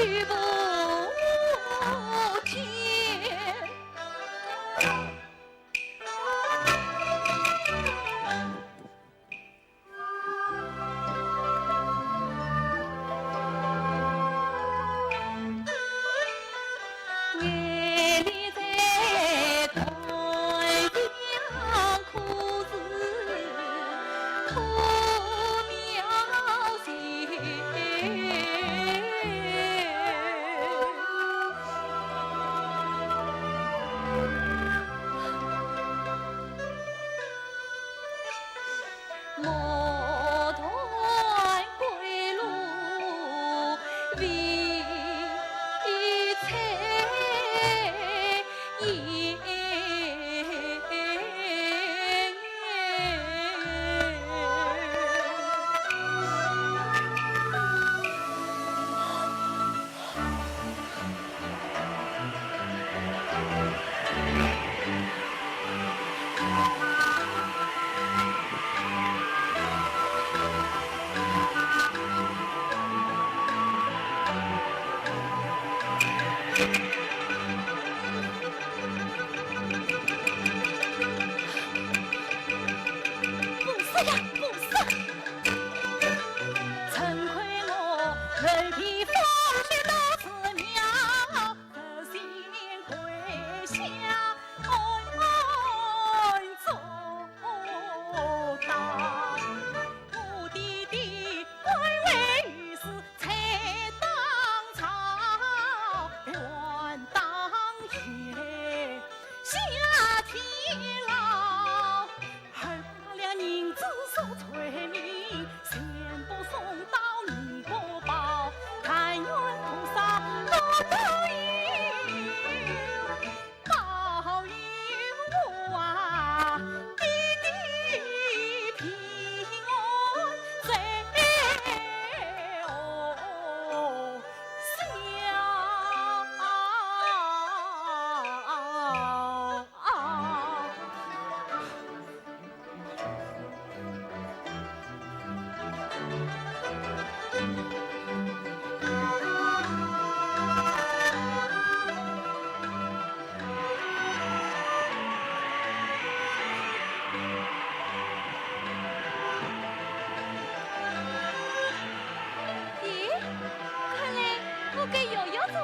去不见。夜里在团江苦思苦描心。莫断归路，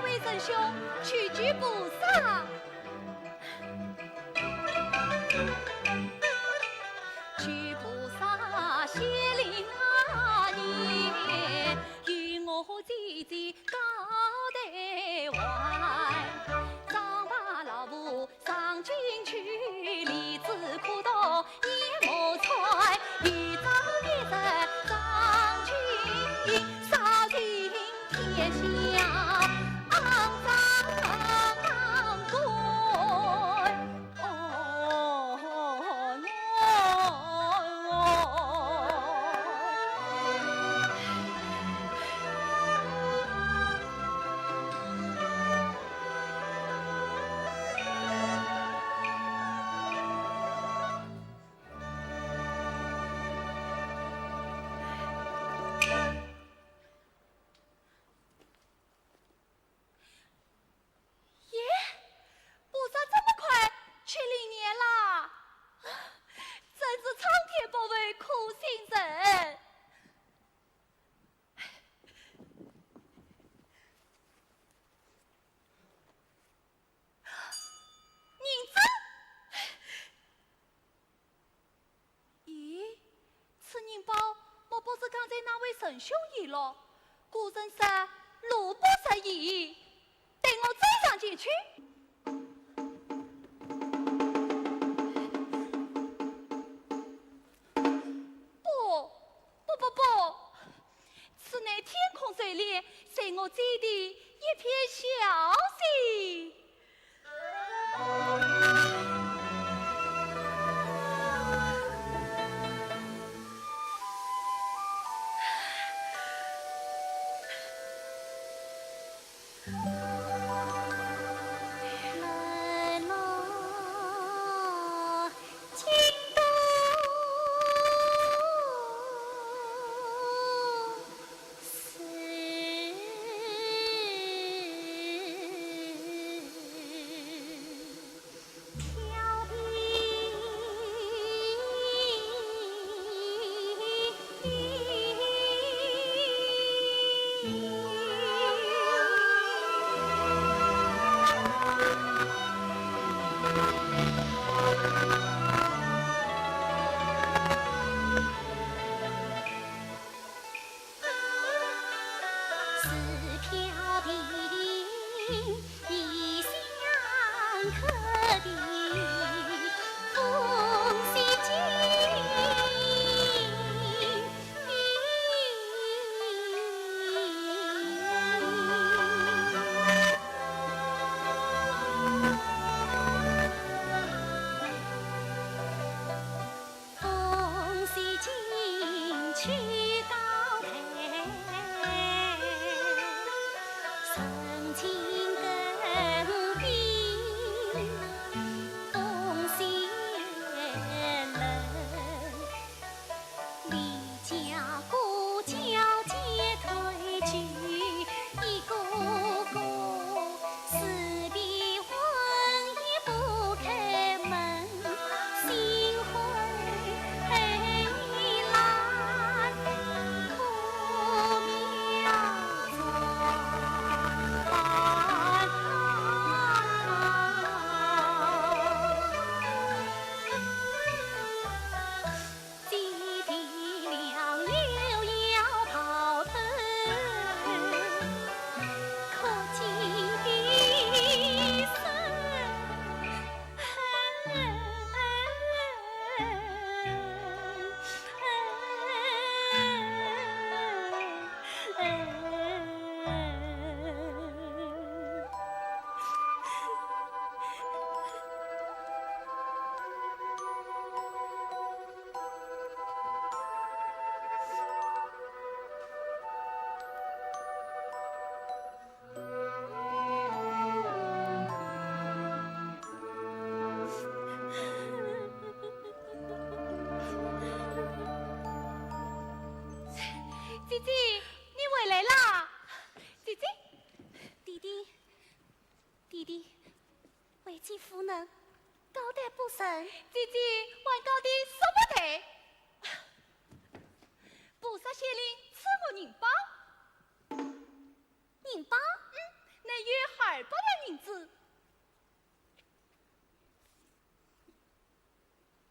为财圣兄屈居菩萨，屈菩萨谢灵啊你，与我姐姐交代完，长大老母上京去，李子苦到眼目穿，一朝一日上去，扫尽天下。神兄遗落，古人说路不拾遗，带我追上前去。不，此乃天空水帘，随我接的一片消息。去高台，曾经跟壁东西人，离家过交接退去，一个个死别魂也不开门，心灰蓝，苦苗转。几滴两柳摇跑灯，可几滴姐姐，你回来啦！姐姐，弟弟，弟弟，为妻夫人高抬不成。姐姐，还高的什么抬？菩萨显灵赐我银包。银包？乃约200两银子。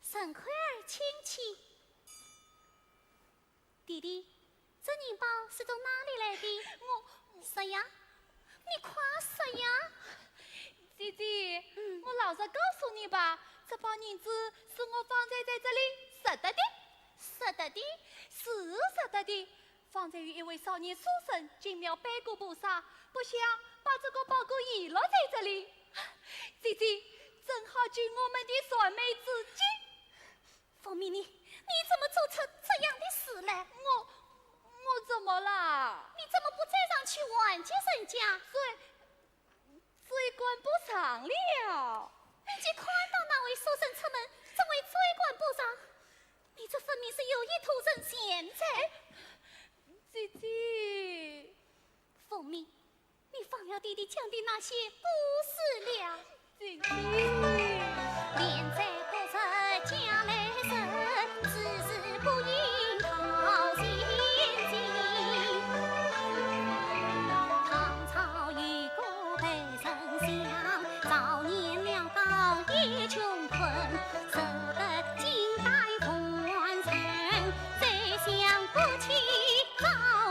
省块儿亲戚。弟弟。这银包是从哪里来的？啥呀？你夸啥呀？姐姐，我老实告诉你吧，这包银子是我放在这里拾得的，拾得的，是拾得的，放在于一位少年书生精妙拜过菩萨，不想把这个包裹遗落在这里。姐姐，正好救我们的酸梅子金。凤鸣，你怎么做出这样的事来？我怎么了？你怎么不再上去挽救人家？追管不上了。人家看到那位书生出门，怎会追管不上？你这分明是有意图人现在。姐姐，凤鸣，你放了弟弟讲的那些不是了。姐姐，连在不成家来生，只是不应讨心。唐朝一个北丞相，早年潦倒也穷困，舍得金带还城，再想不起赵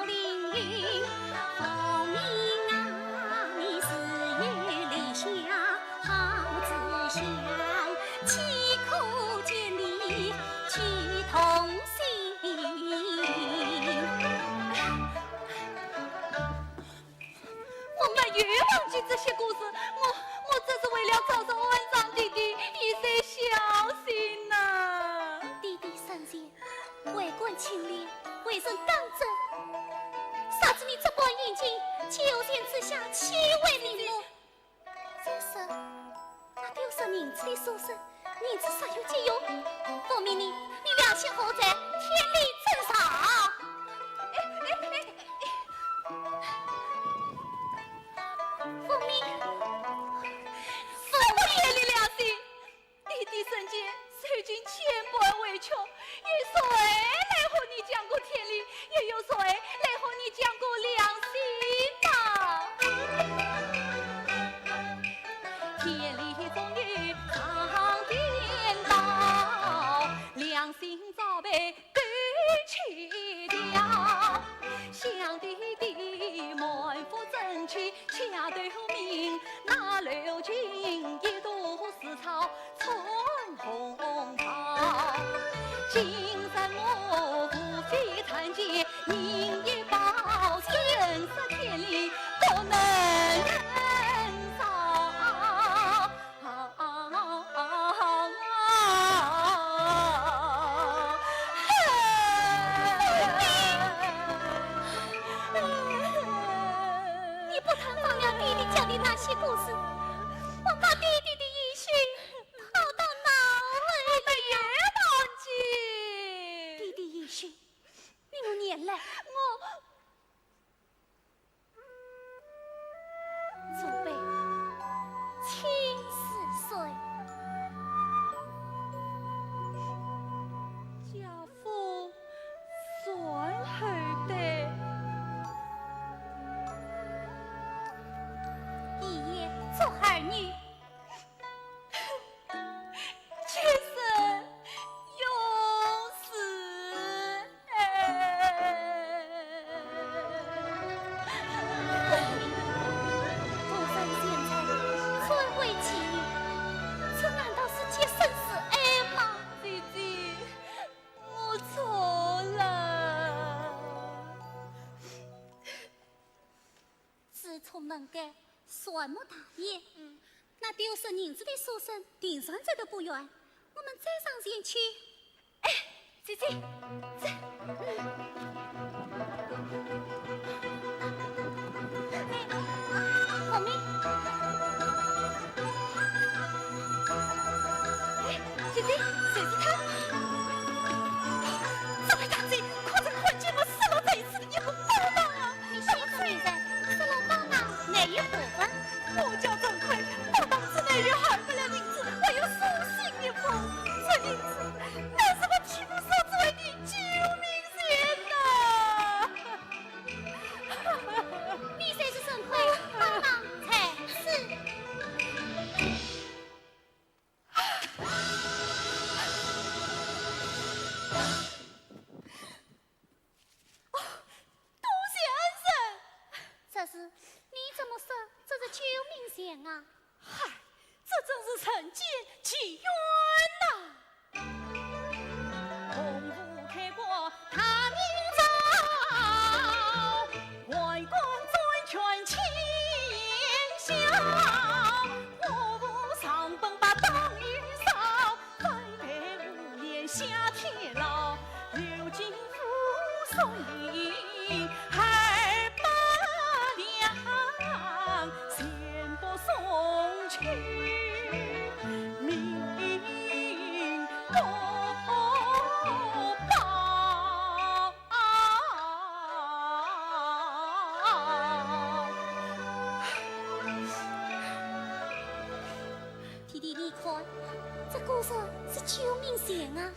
凌云。凤鸣啊，你是月里下好志向，岂可见你去同行？我们越忘记这些故事，我这是为了早生晚长弟弟一些孝心呐。弟弟生前为官清廉，为人刚正，啥子你这般眼睛，求贤之下岂为林木？再说那丢失银子的书生，银子啥有借用？凤鸣，你良心何在？天理真傻！凤鸣，什么天理良心？弟弟生前受尽千般委屈，有谁来和你讲过天理？又有谁来和你讲过良心呐？天理终于上颠倒，良心早被勾去掉。想弟弟满腹正气，恰对命，那刘军一度丝草春红桃。今生我不非参见，宁也报天杀天理，不能忍受。年了？我准备70岁。家父算后的，一夜做儿女。妾身永死。夫人现在尊为妻女，这难道是结生死爱吗？姐姐，我错了。自从能干算木大业，那丢失银子的书生定上这都不远，我们再上前去。哎，姐姐，红梅，姐姐，谁是他？这位大贼，快快快见我死了这一次的一个报答啊！你是一个女人，死了报答，哪一部分？我家正亏，报答之内也害不了银子，还有书信一封。这银子，那是我替母嫂子为你救命钱呐！你才是神亏，帮忙才是。多谢恩人。这是你怎么说？这是救命钱啊！嗨，这真是承接其冤呐！洪武开国大明朝，外官专权倾向，我不上本把当玉扫，反被无言下铁牢，流尽覆水害八两，先不送去命公报。弟弟你看，这故事是救命钱啊！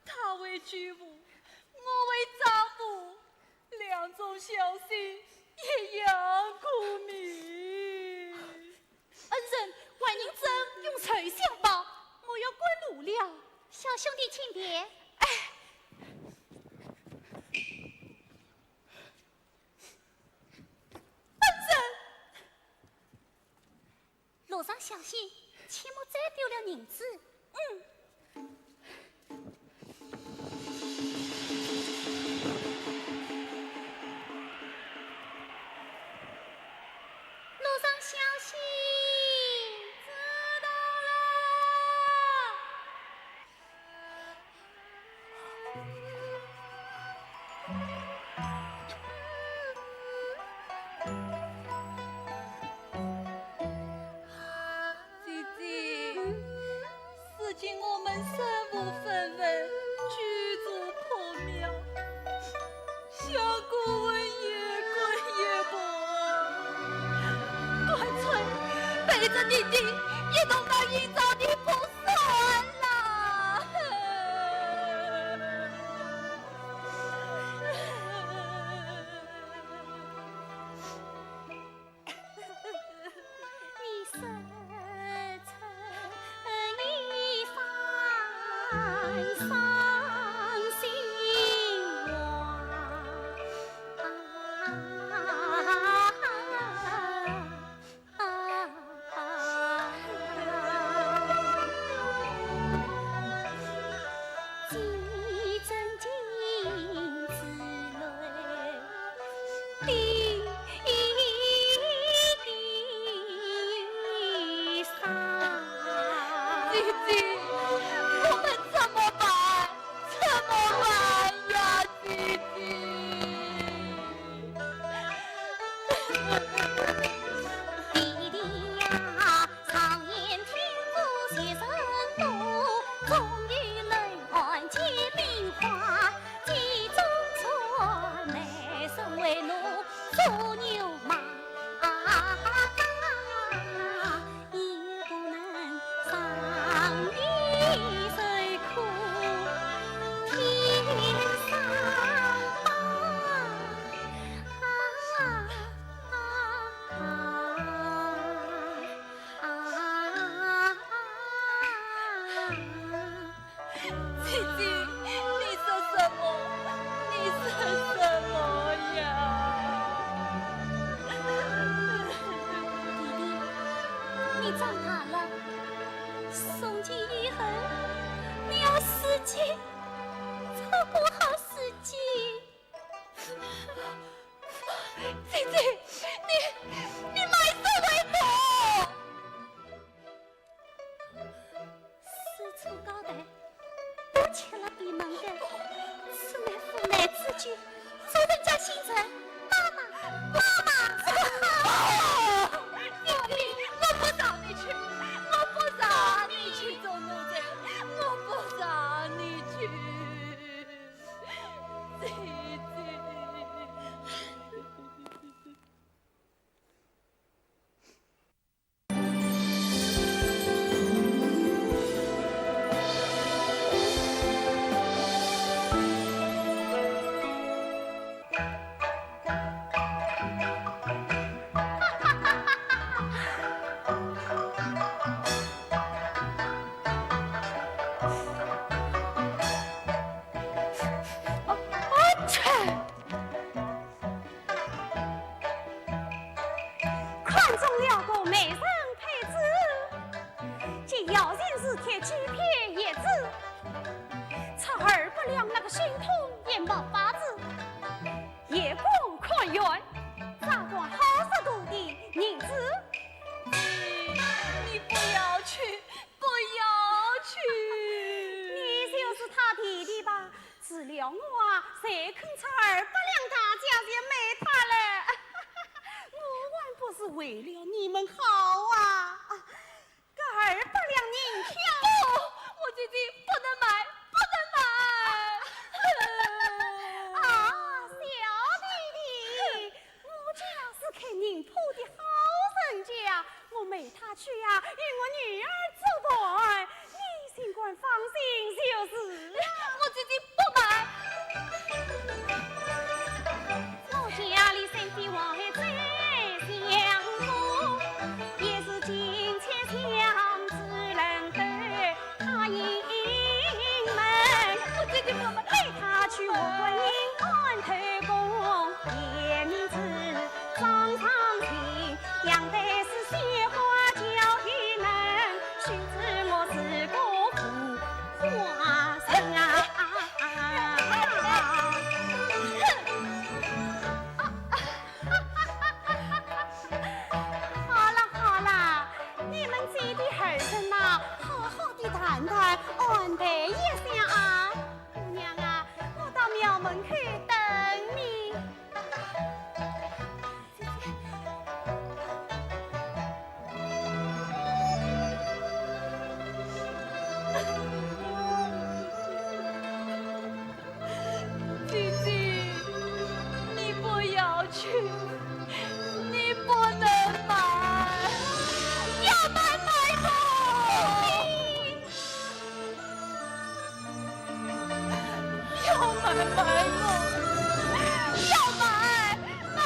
他为居母，我为丈夫，两种小心一样苦命。恩人，万人真用垂相报，我要关路了。小兄弟请别。路上小心，切莫再丢了银子。路上小心，知道了。姐姐，事情我们身无分文，举足破庙，小顾问也滚也不，干脆背着弟弟一同到营造地不算了。你是曾一番伤心话。去，做人家心疼。妈妈，弟弟，我不让你去，我不让你去做奴才，我不让你去，姐姐。看中了个美人配子，这要人是贴几片叶子，擦二不亮那个心痛也没法子。夜光看远，咋管好色度的女子？你不要去，不要去！你就是他弟弟吧？治疗我啊，谁肯擦二不亮大家就没他了？我还不是为了你们好啊！个二不亮您听我姐姐不能买，不能买！啊，小弟弟，我家是开宁铺的好人家，我没他去呀，与我女儿作伴，你尽管放心就是了。我姐姐不买。我家里身边我还最相扶，也是金钱相知人对他隐门。我姐姐不买。陪他去我观音安头宫，夜明子早上听，养的是鲜花叫一门，须知我是个富花生啊！好了，你们这的儿孙呐，好好的谈谈，安排一下啊。姑娘啊，我到庙门去等你。姐姐，你不要去，你不能买，要买买吧，要买买吧，要买买。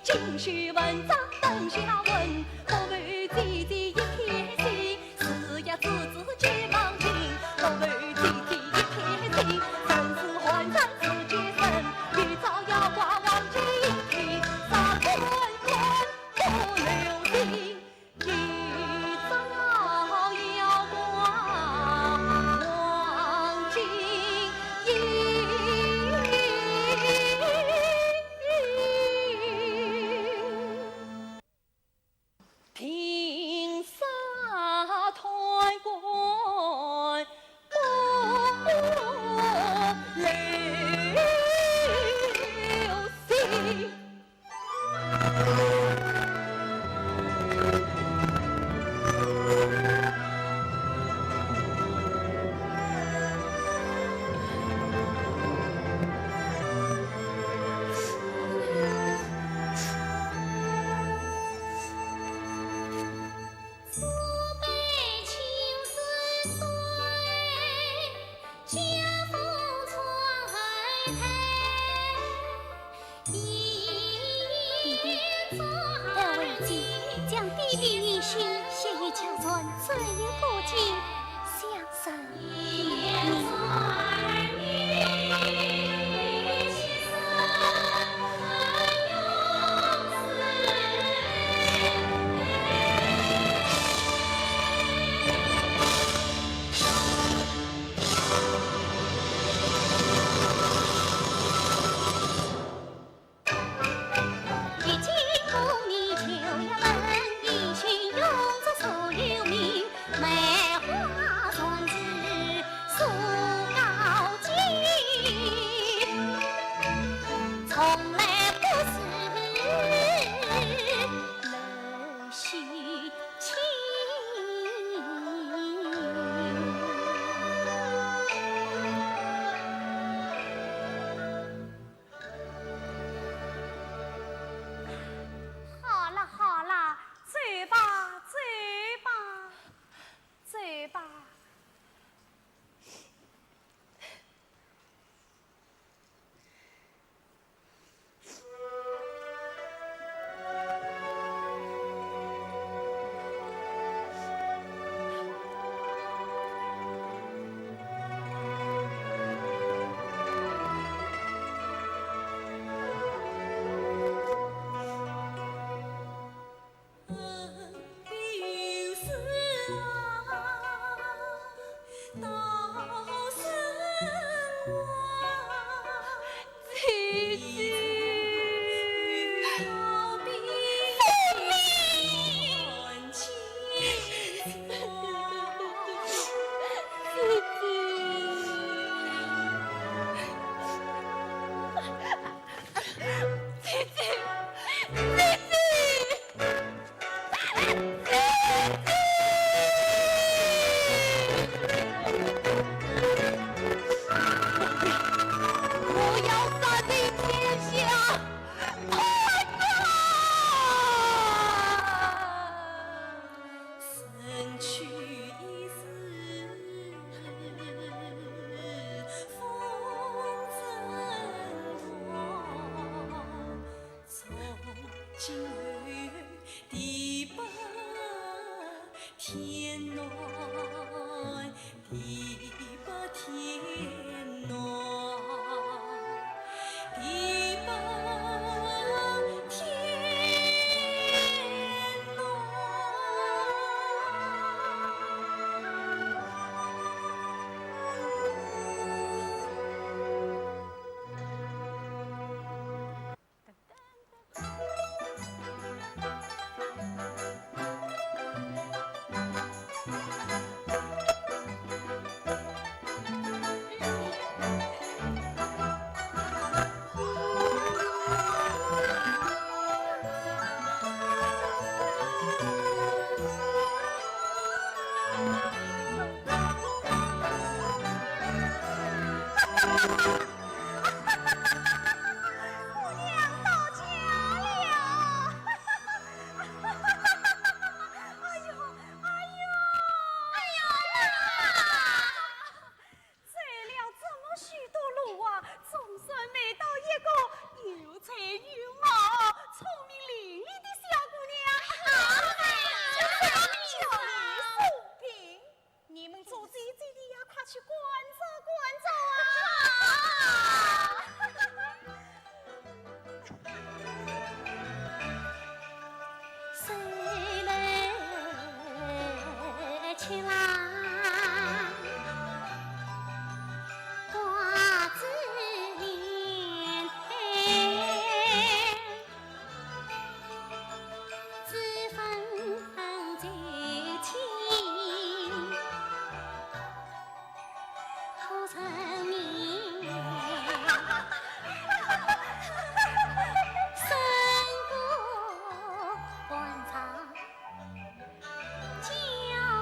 情绪文章等下文，不为自将弟弟女婿写于桥村，最有不敬，相生叫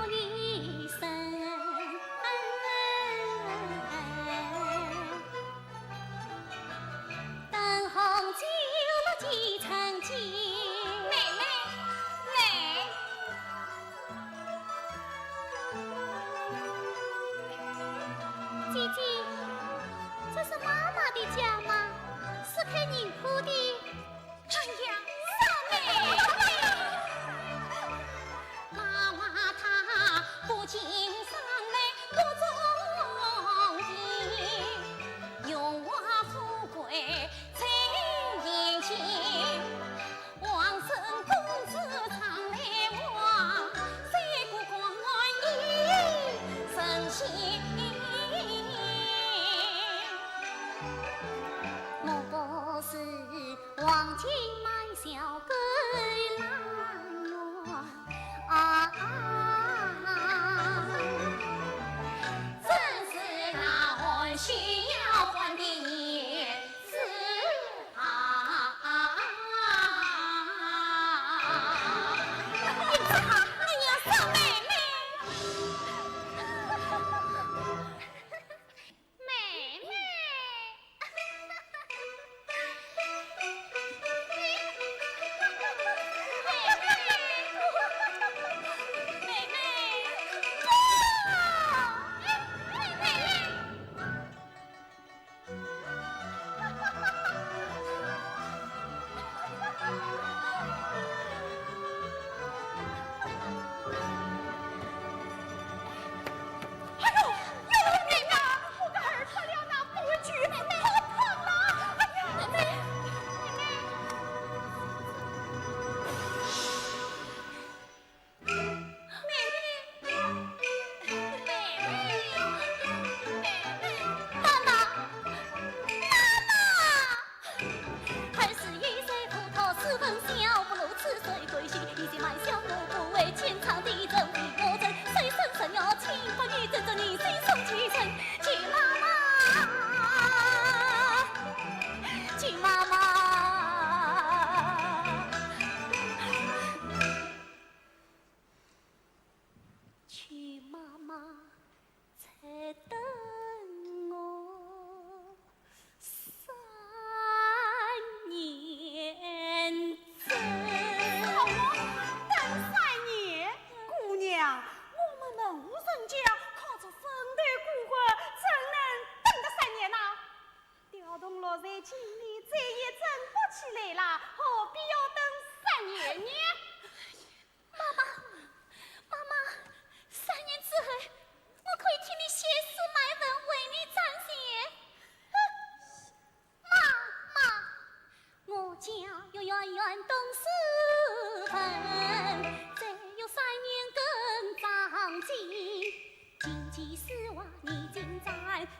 你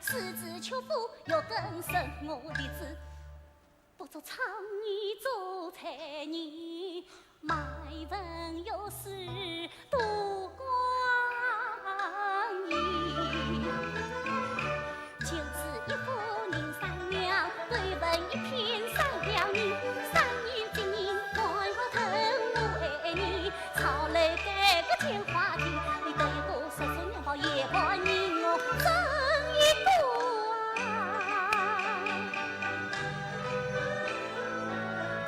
私自求夫，要更生我的子。不做娼女，做才女，卖文有诗多光阴。就是一夫人三娘，对文一篇三两人。三年今年看我疼我爱你，朝来改个天花厅，你对我说说娘好也把你我真一多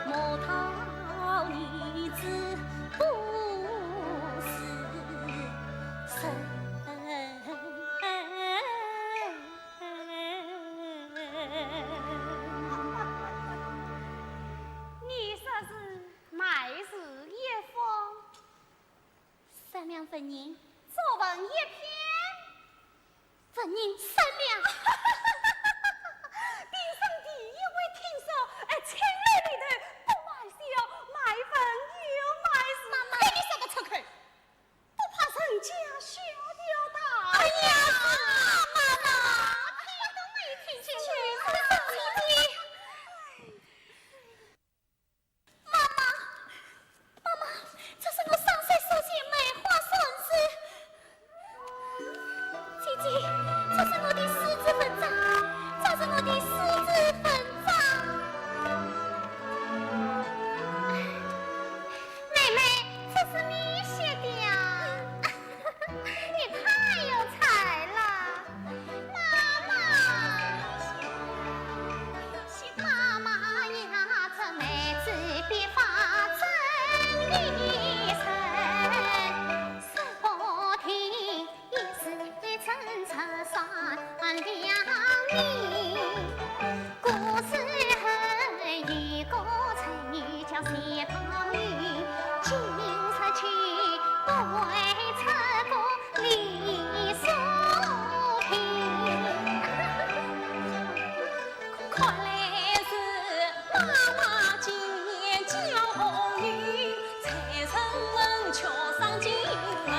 莫讨女子不是生。你说是卖是一封，三两分银，作文一篇，分银三两。顶上第一回听说，情人里头不卖笑，卖粉又卖是。妈妈，你说个出口，不怕人家笑掉他。哎呀，妈妈，听都没听清楚，是什么的？妈妈，妈妈，这是我上岁书写梅花son诗。姐姐，这是我的诗字文章，这是我的诗字文章。妹妹，这是你写的呀？你太有才了，妈妈呀，这妹子笔法真厉害，说不听也是真策算两年。古时候有个才女叫谢宝玉，今出去不会出过李素萍。看来是妈妈今年叫红女，才成门桥上进门，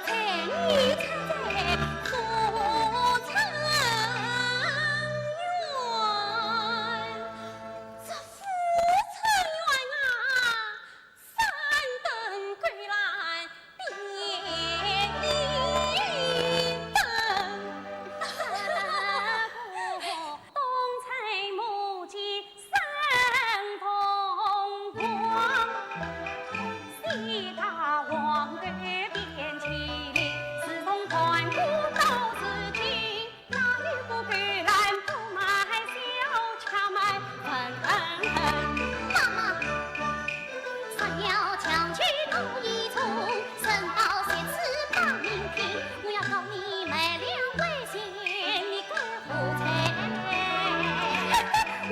才女藏在富城园。这富城园啊，三灯归来点一灯，东财木鸡三凤光，西大黄狗变麒麟，四通环顾都是金，哪有个狗栏不卖小巧卖妈妈，三要强去多一重，身高写词把名品，我要告你卖两回钱，你个胡才！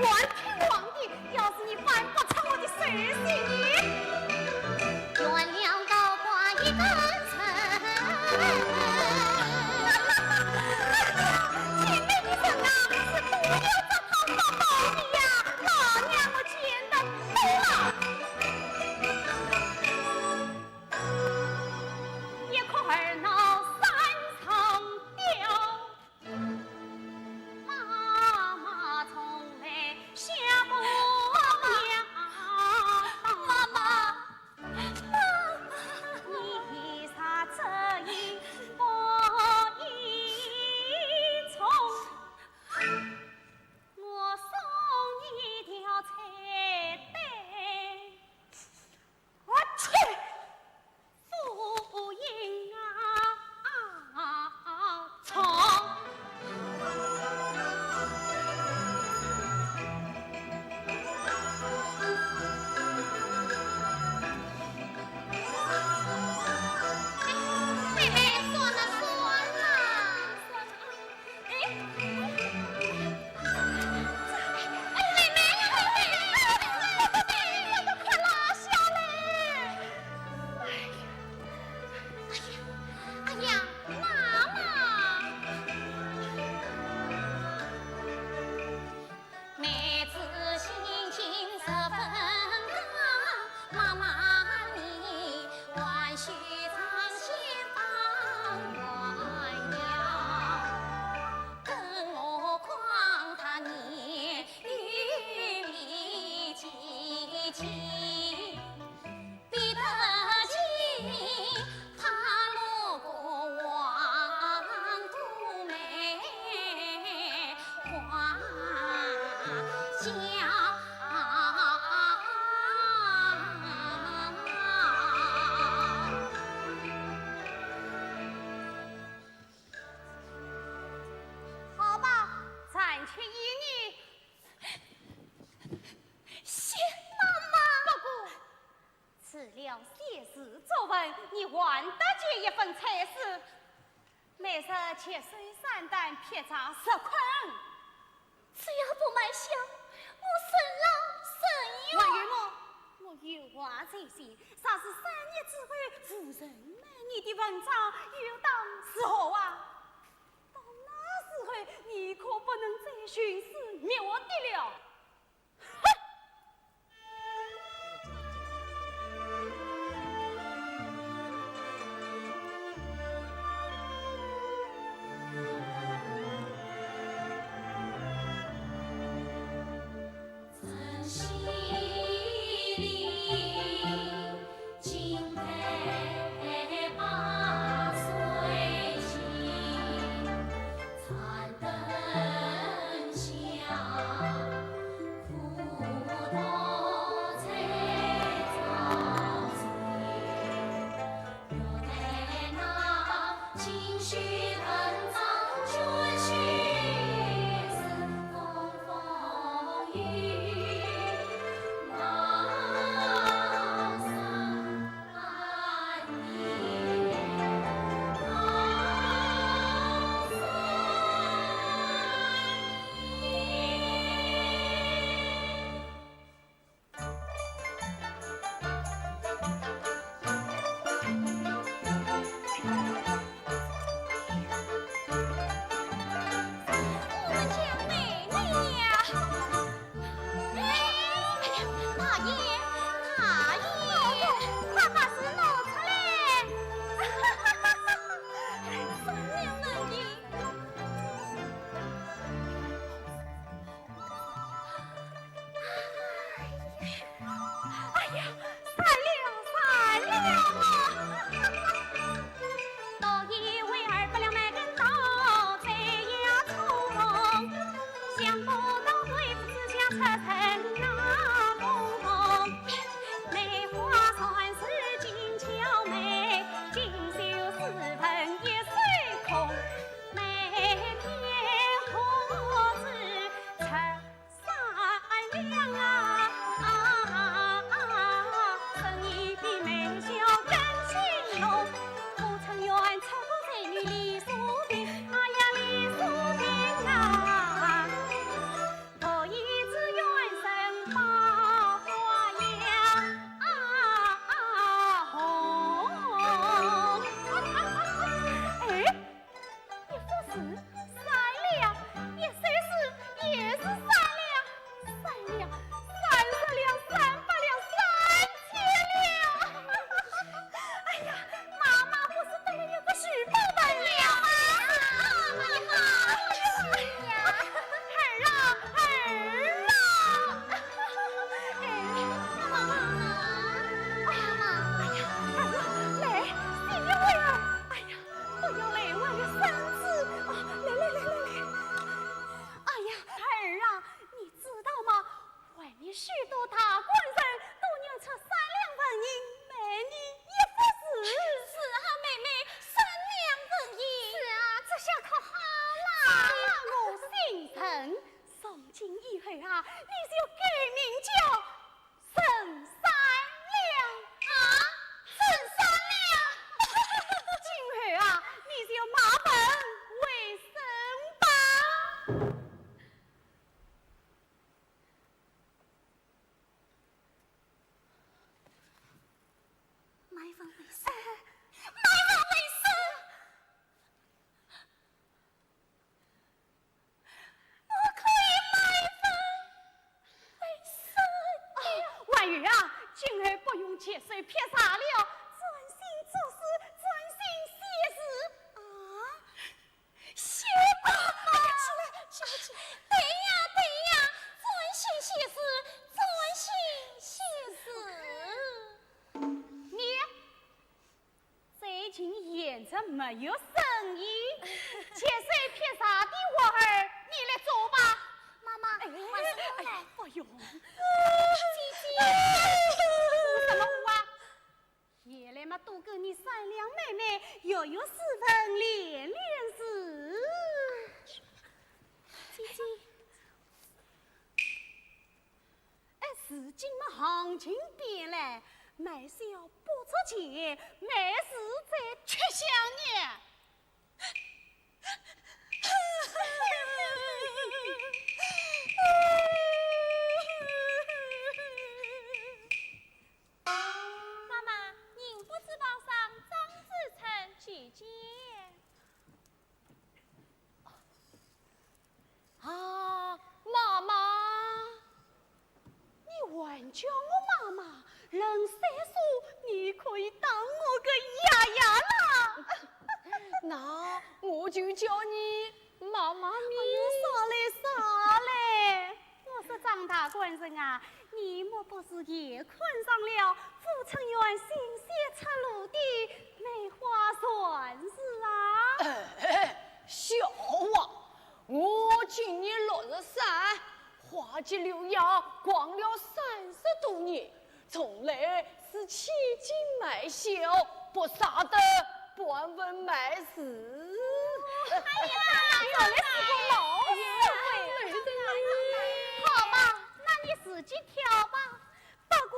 王天皇帝，要是你犯不成我的手心，原谅高挂一根姐妹的神啊，是不要这套宝宝你呀，老娘我见得多。一块儿闹三层吊，妈妈从来下不了。妈妈，你你还得借一份差事，每日且水3担，撇茶10捆。只要不卖香，我生老生王元母，我有话在先，啥是3日之后夫人满你的文章，又当时候啊？到那时候，你可不能再徇私灭我的了。切水撇啥了？专心做事，专心写诗。写吧！哎呀，起来！对呀，专心写诗，专心写诗。你最近眼着没有生意，切水撇啥的活儿，你来做吧。妈妈，还是我来。不用。姐姐。什么话？原来嘛，多跟你商量妹妹，又有4分连事。姐姐，如今嘛，行情变了，没小不出钱，没事在吃香呢。妈妈，您不知报上张子成去见。啊，妈妈，你还叫我妈妈，人岁数你可以当我个爷爷啦。那我就叫你妈妈咪。啥嘞？我说张大官人啊，你莫不是也看上了富城园新鲜出炉的梅花算是啊？小啊，我今年63，花季留牙逛了30多年，从来是千金买小，不舍得半文买事。哎呀，原来是个老社会。好吧，那你自己挑吧。不过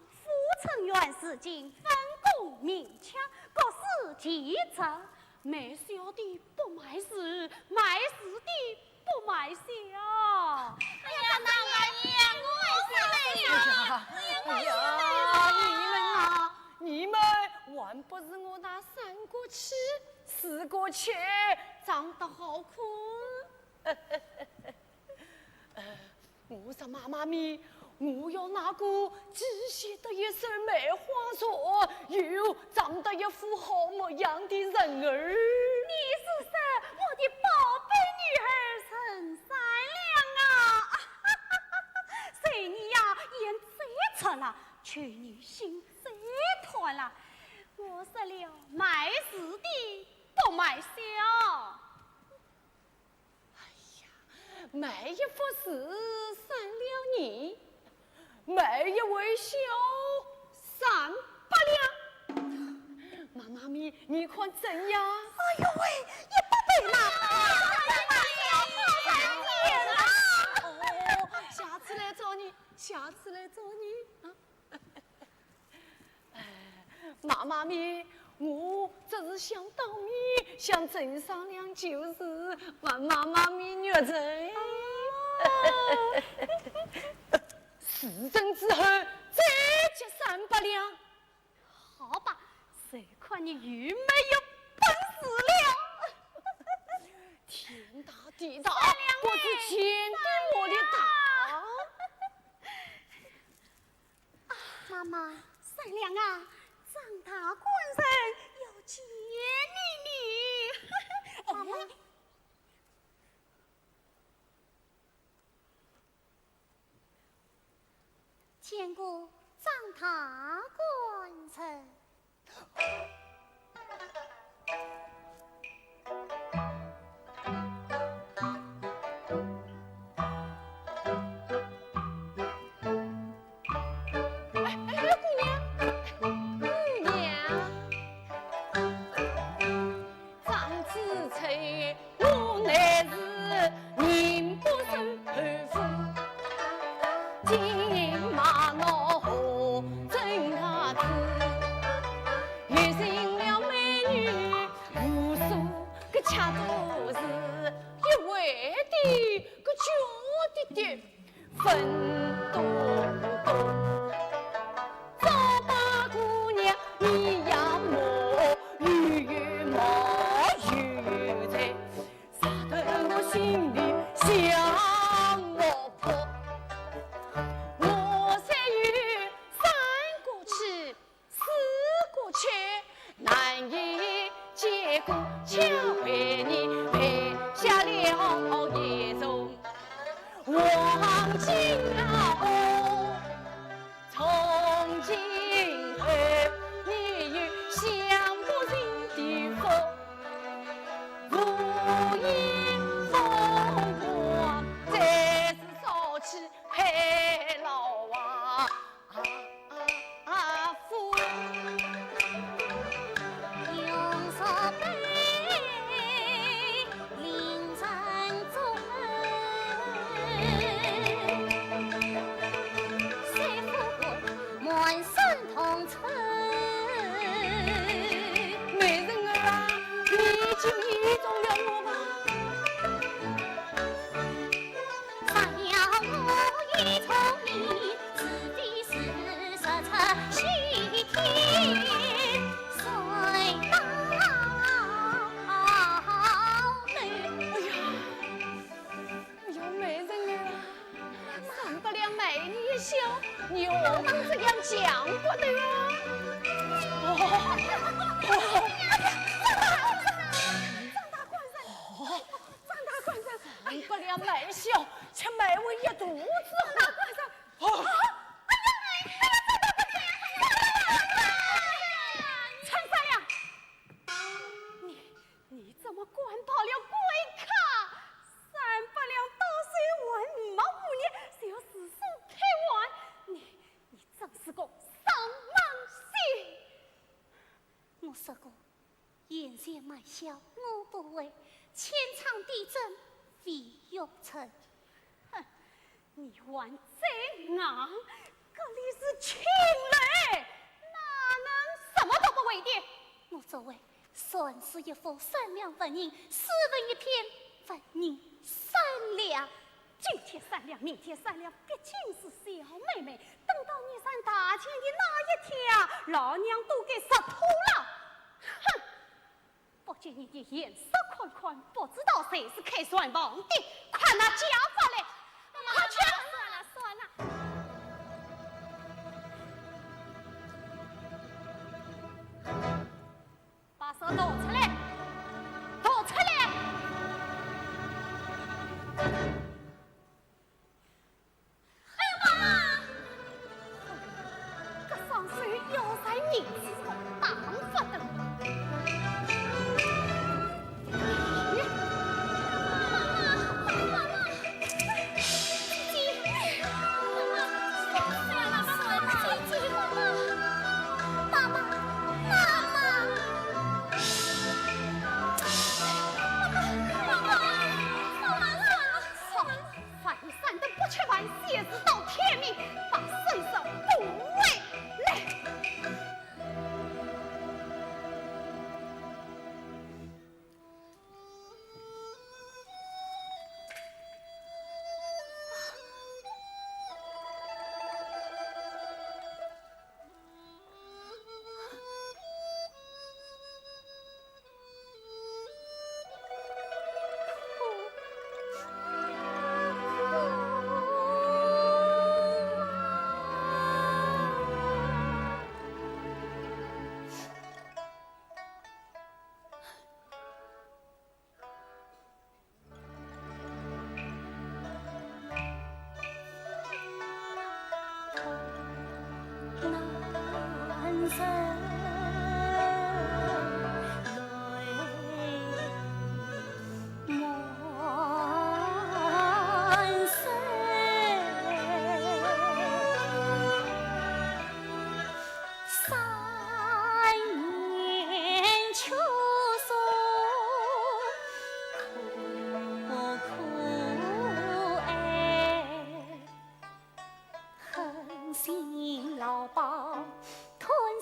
富城园事情分工明确，各司其职。卖小的不卖事，卖事的不卖小。哎呀，妈妈娘，哎呀，你们啊，你们还不是我那3过去4过去长得好看。我说妈妈咪，我要那个只写得一手梅花座，又长得一副好模样的人儿。你是说我的宝贝女儿陈三娘啊？谁你呀眼贼出了，却女心贼团了。我说了，卖事的不卖小。卖一幅诗3两银，卖一位小300两。妈妈咪，你看怎样？哎呦喂，也不对嘛！哦，下次来找你，下次来找你啊！妈妈咪，我只是想当面想郑商量旧事，还妈妈咪热情。事成之后再结300两。好吧，谁看你愈没有本事了？天大地大，不是天地我的大。妈妈，三娘啊，张大官人要见你。妈妈，见过张大官人。沿线买笑我不为，千场地震费玉成。你还真硬，这里是情人，哪能什么都不为的？我作为算是一副善良文人，诗文一篇，文人善良。今天善良，明天善良，毕竟是小妹妹。等到你上大钱的那一天，老娘都给杀秃了！哼！不见你的颜色款款，不知道谁是开算盘的，快拿家法来！快去！算了。把手抖出来，抖出来！哎呀妈妈！这双手要在名字上当发的。谢死到天明，把身上补回来。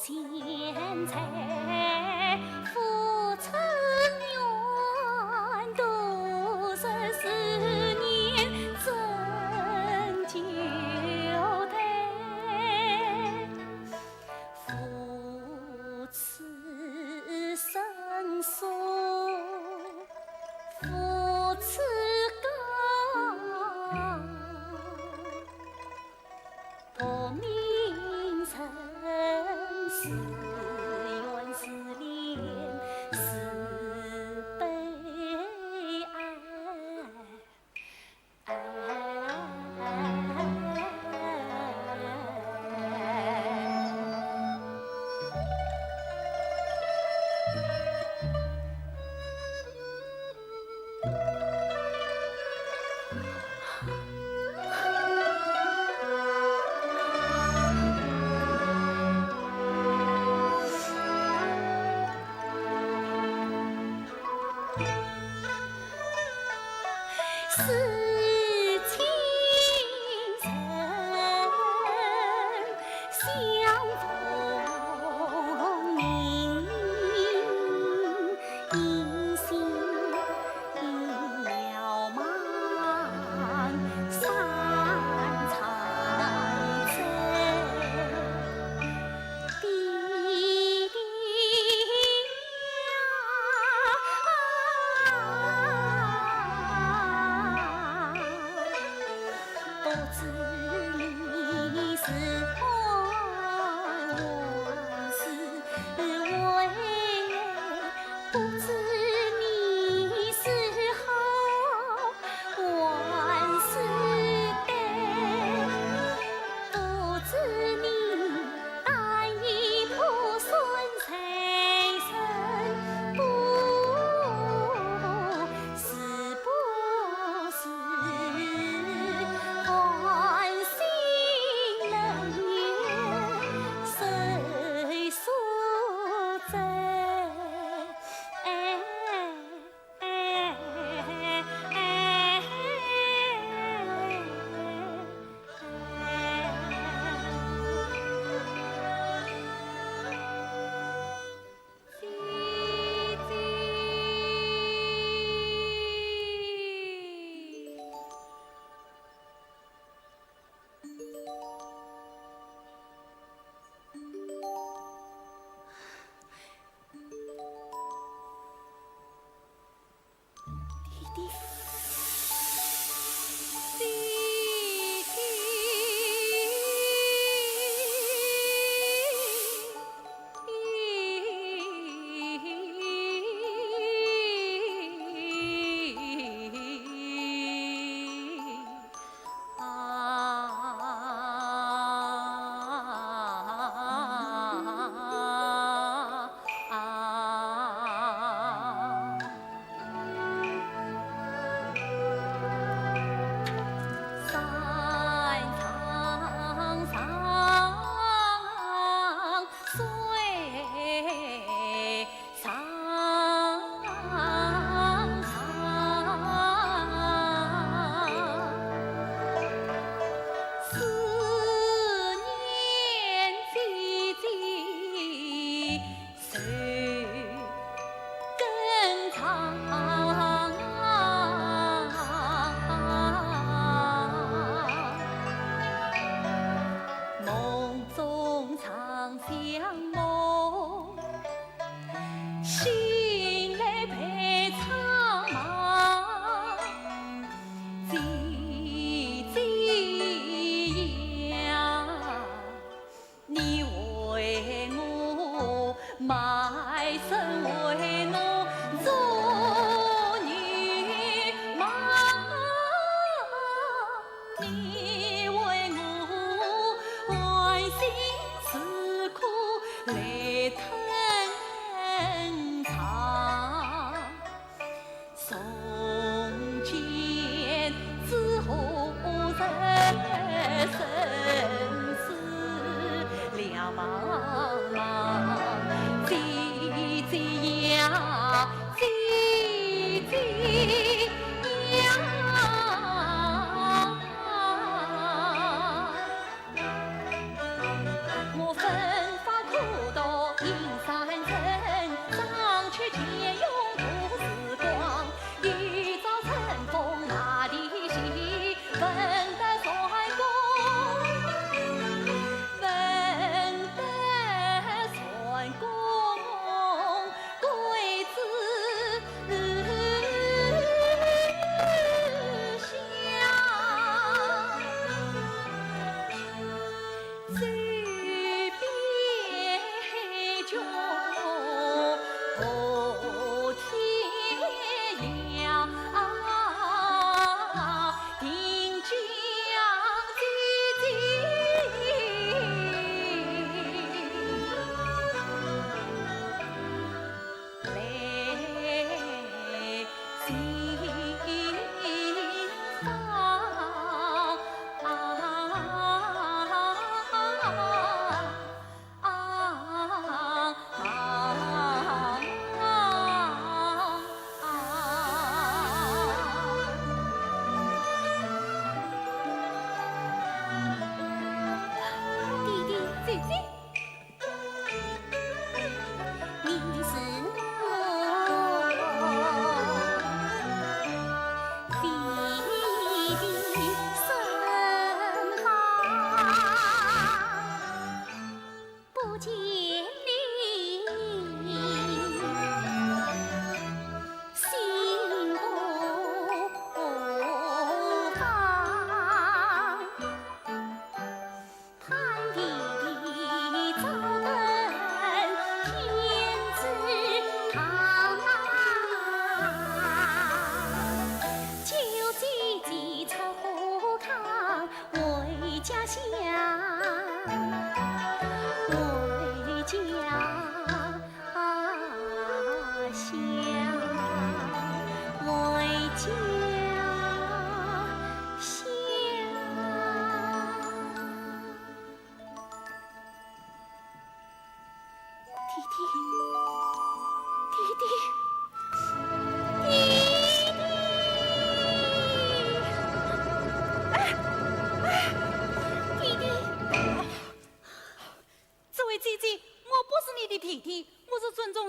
钱财付出愿，度14年真旧态，夫此生疏，夫此高，不明生死缘是恋，是悲是情深，相逢明，音信渺茫，山长水，滴滴呀。弟。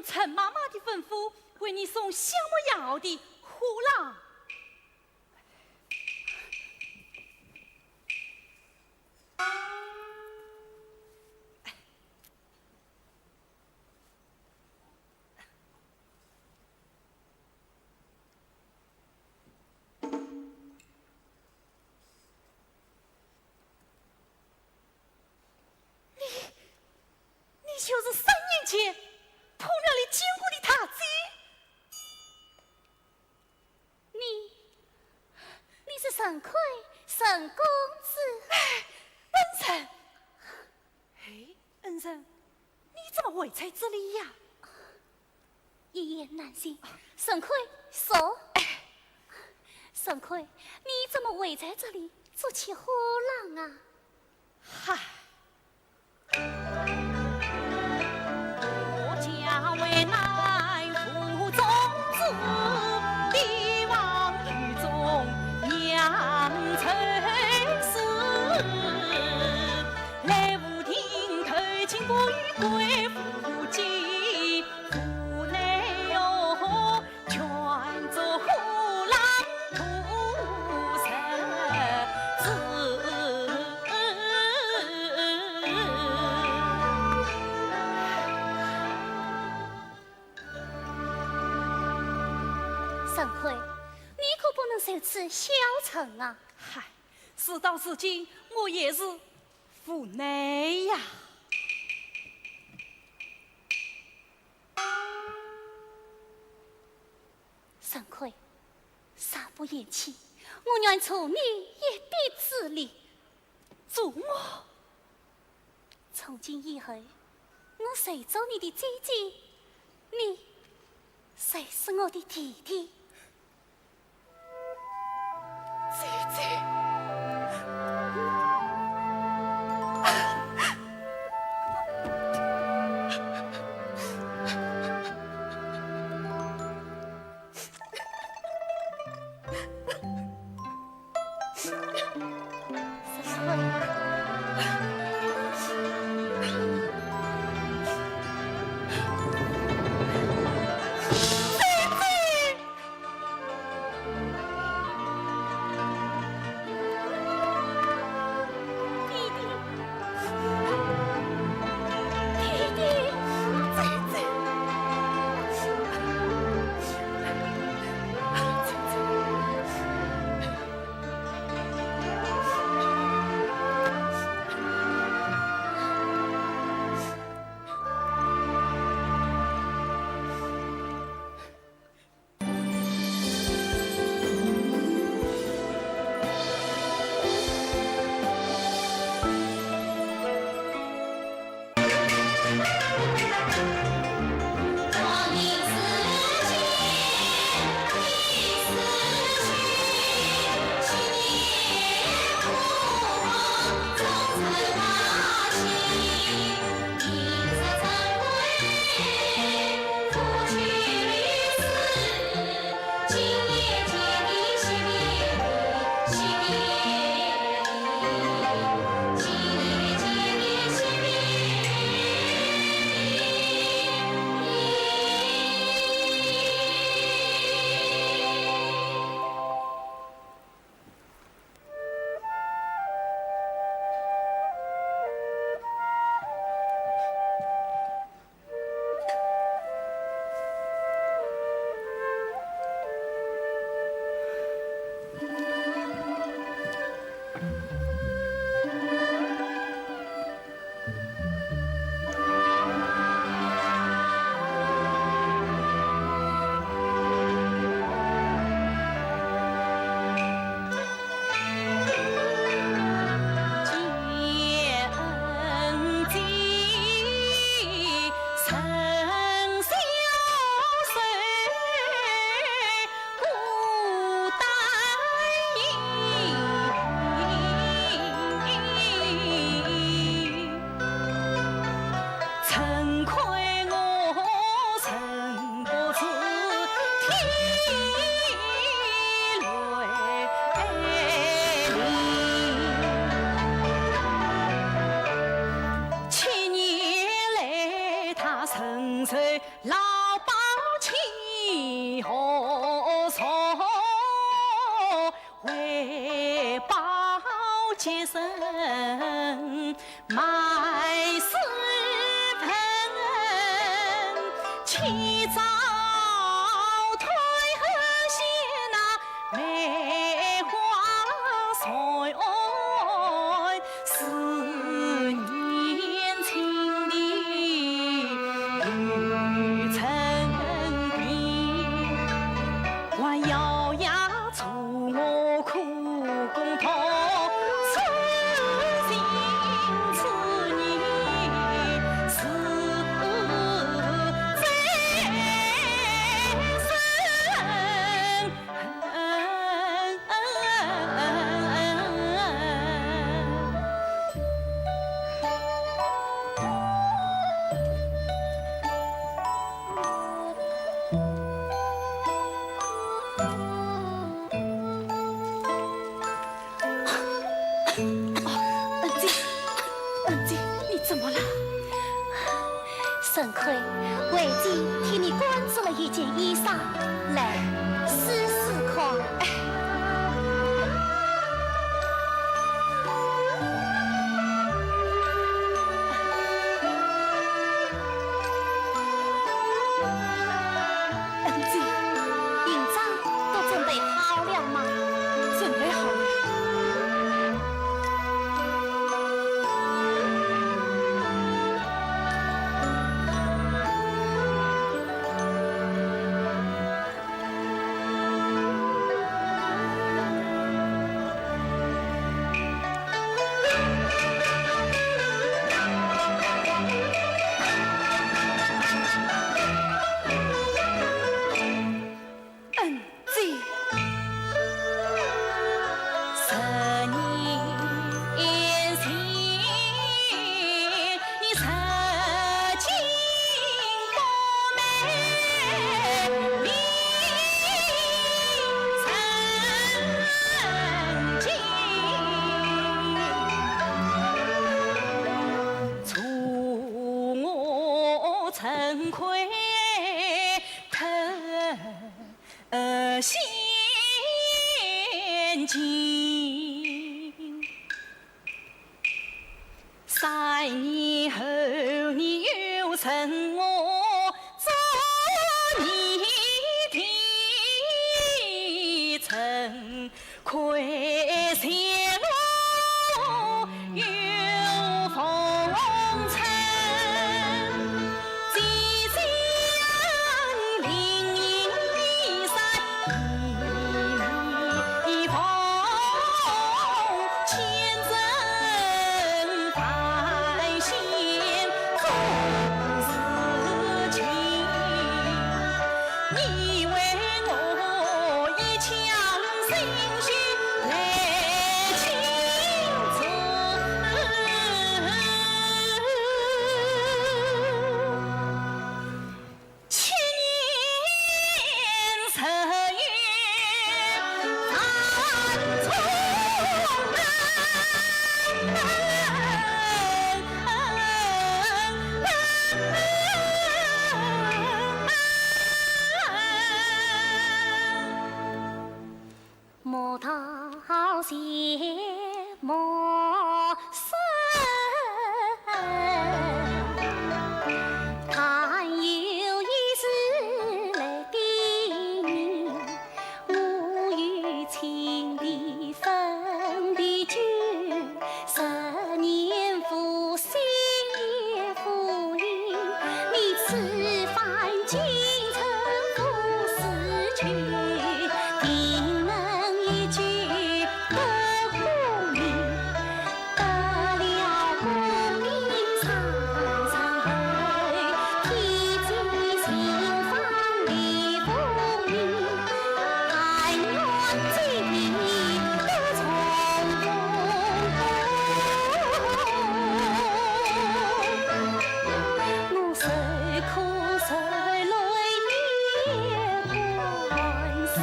陈妈妈的吩咐，为你送香木药的虎郎。沈奎，沈公子。恩人，哎，恩人，你怎么会在这里呀？一言难尽。沈奎，说。沈奎，你怎么会在这里做起火浪啊？嗨，我家为乃府中子，帝王狱中杨成师，来无庭投亲过于贵妇姬，府内有全做虎狼屠神子。沈奎，你可不能受此小惩啊！嗨，事到如今，我也是府内呀。沈奎，啥不言弃，我愿从你一臂之力。助我，从今以后，我谁做你的姐姐，你谁是我的弟弟。姐姐。妾身埋尸盆，起早推和仙境。3年后，你又称我做你的臣，愧欠我有风尘。既然灵隐离山，一风千真百现总是情。你为我一腔心血来倾注。7年10月犯错莫道谢莫生，但有一事来叮咛，我与亲弟分的久，10年复心也复阴，你此番进城赴死去。定能一举得功名，得了功名常常回，天际心放的风云，但愿今日得重逢。我受苦受累也关心。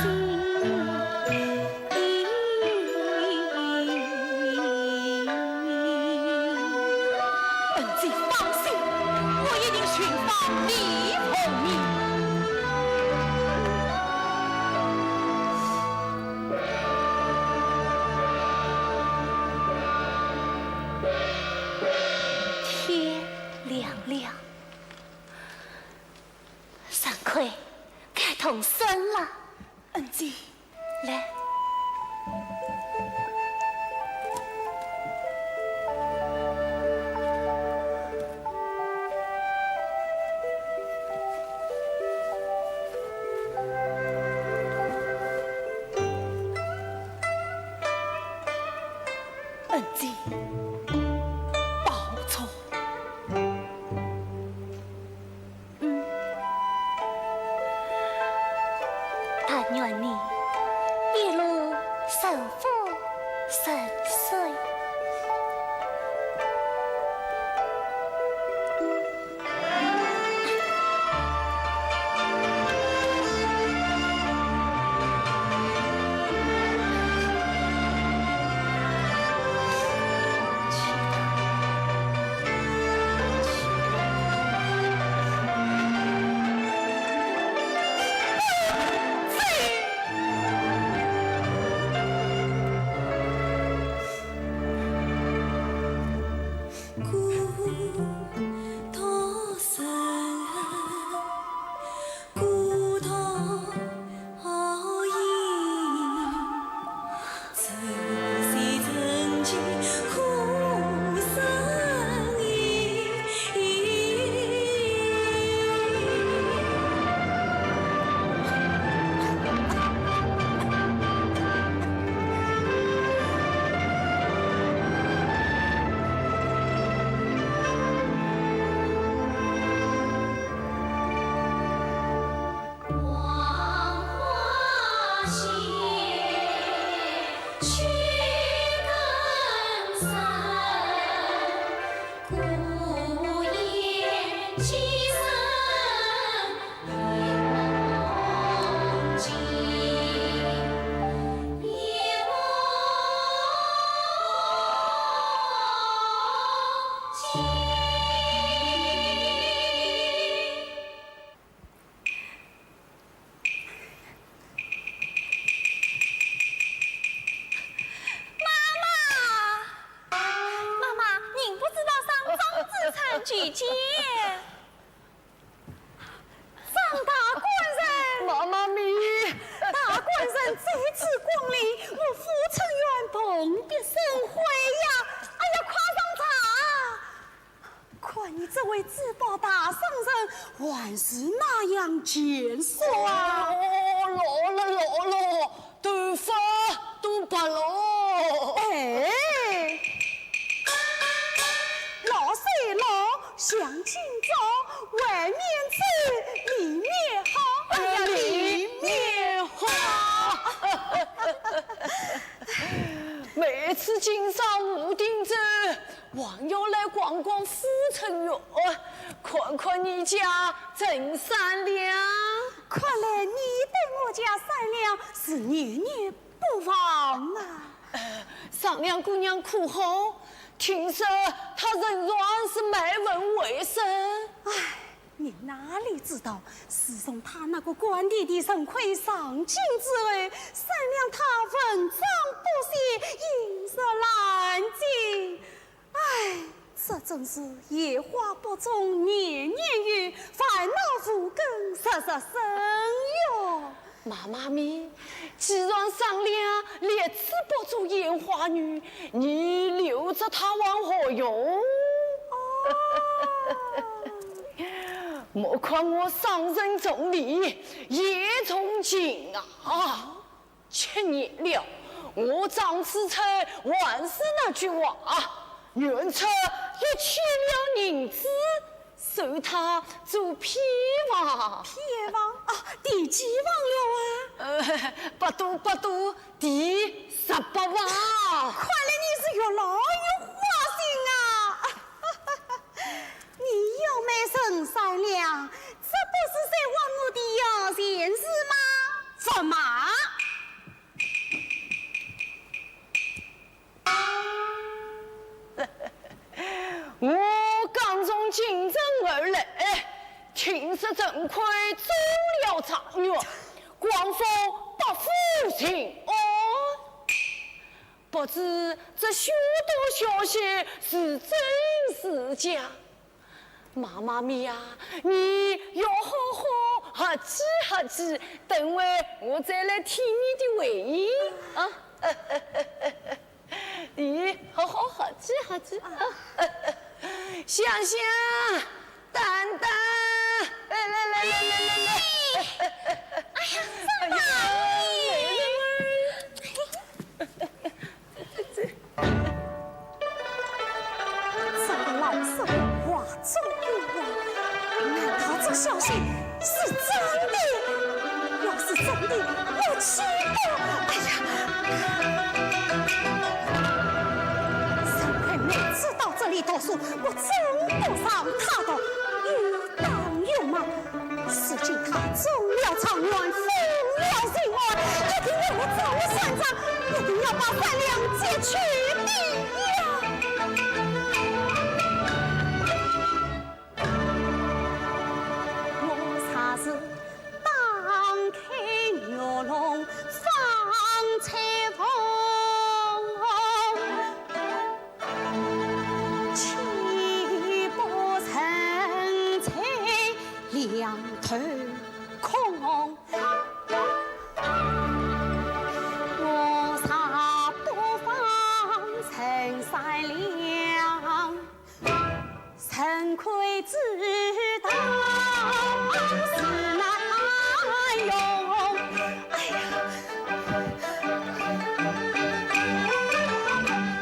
本姬放心，我一定寻访李凤鸣。天亮了，三魁该动身了。恩姬，来，恩姬，报错。但愿你一路顺风顺水。这次光临，我父成员蓬荜生辉呀！哎呀，夸上茶！看你这位自报大商人，还是那样健硕啊！老了，头发都白了。哎，老岁老，向前走，外面走，里面好，哎呀，里面好。每次经上武定镇，还要来逛逛富城园，看看你家真善良。看来你对我家善良是念念不忘啊！商量姑娘可好？听说她仍然是卖文为生。唉，你哪里知道，自从他那个官邸的神魁上京之后，善良他文章不写，饮食难尽。唉，这真是夜花不中，年年有，烦恼苦根日日生哟。妈妈咪，既然商量列次不做烟花女，你留着她往何用？莫看我上任重礼，也从轻啊！7年了，我张思成还是那句话，愿出1000两银子，收他做偏房。偏房啊，第几房了啊？不多，第18房。看来你是越老越花心啊！你又没生善良，这不是在玩我的摇钱树吗？怎么？我刚从京城而来，听说郑奎走了长远，光复不复情哦。不知这许多消息是真是假？妈妈咪呀，你要好好合计，等会我再来替你的回应啊！你好好合计啊！香香、丹丹，来！哎呀，这个老色话中有话，难道这消息是真的？要是真的，我气的！哎呀！沈奎每次到这里读书，我真不上他的，有当有忙。如今他中了状元，封了姓王，一定要我找我算账，一定要把善良截取第一呀！我才是当开牛笼放彩凤，岂不成才两头空？我才不放陈善良，陈奎知道是难用。哎呀，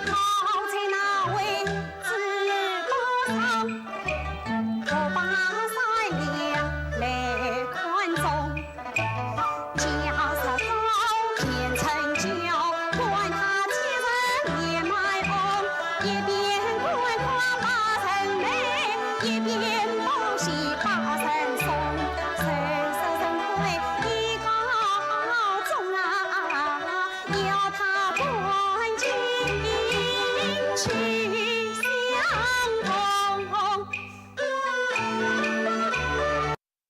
好在那位知道上，我把善良来看重。假设高天成教，管他几人也卖翁，一边观花把人美，一边报喜把人送。谁说人会一告终啊？要他关进去相同。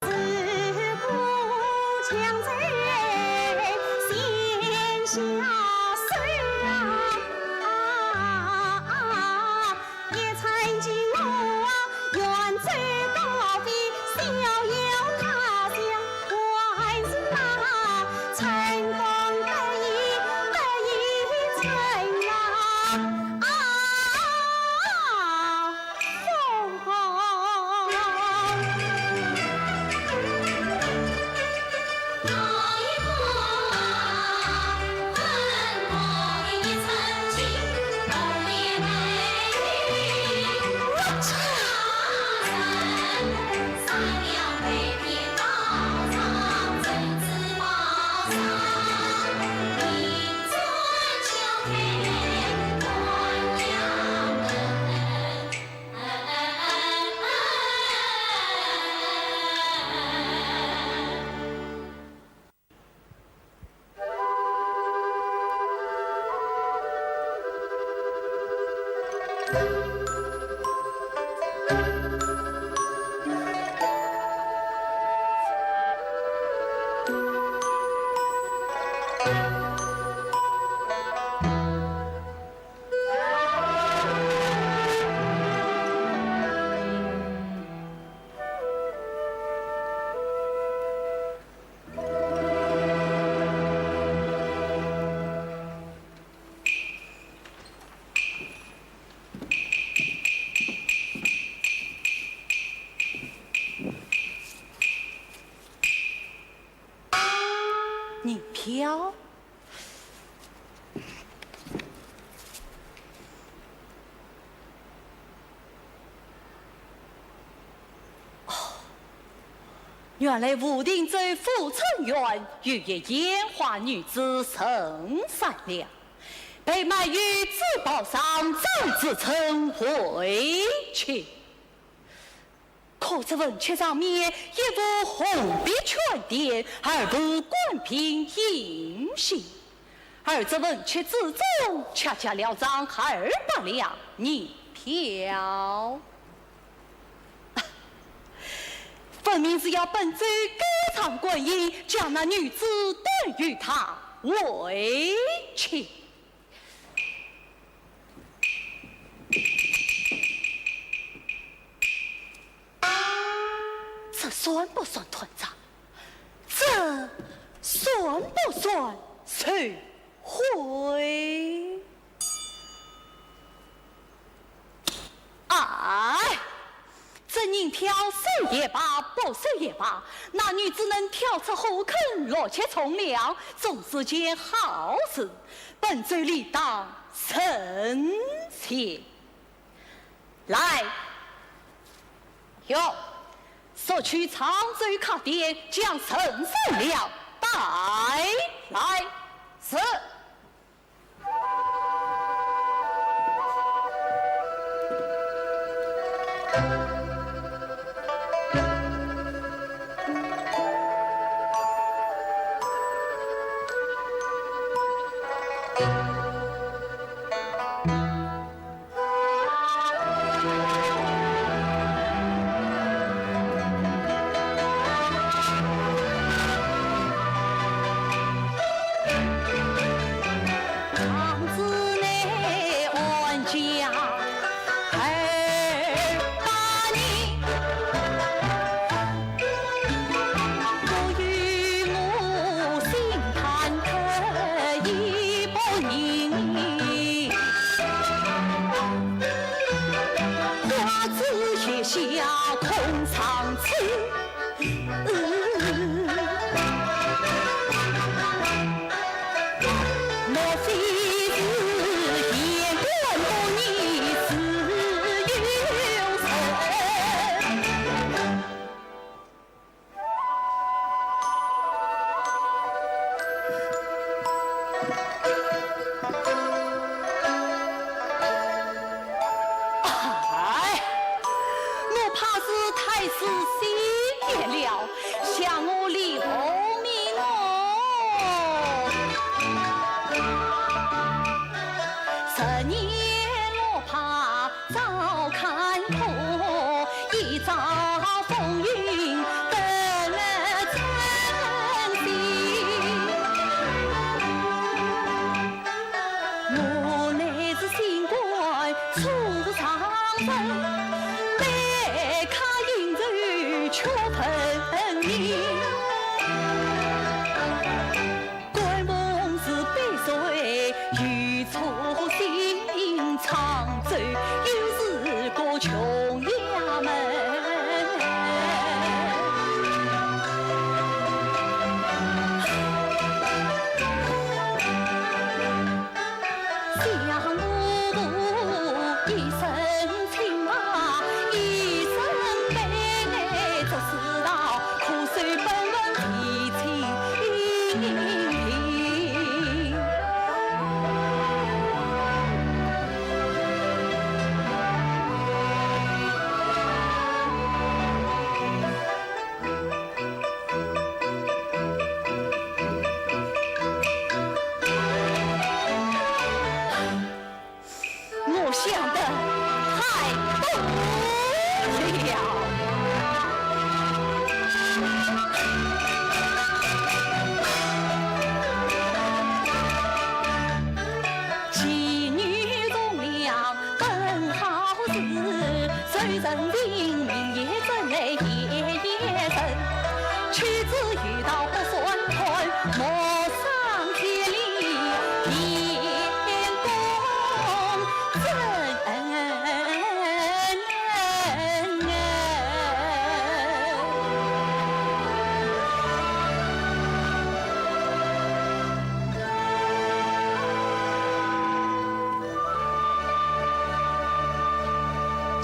自古强贼先下水啊！也曾经我远走高飞，逍遥他乡，还是那乘风银票。原来武定州富春园有一烟花女子甚善良，被卖于珠宝商张自成为妾。可这文帖上面一副红笔全点，而不官凭印信，而这文帖之中恰恰了张200两银票。分明是要本州歌唱观音，将那女子等于他为妾。这算不算团长？这算不算受贿？哎！这银票收也罢，不收也罢，那女子能跳出火坑，落且从良，总是件好事。本州理当称谢。来，哟，索取常州卡店，将神圣料带来。是。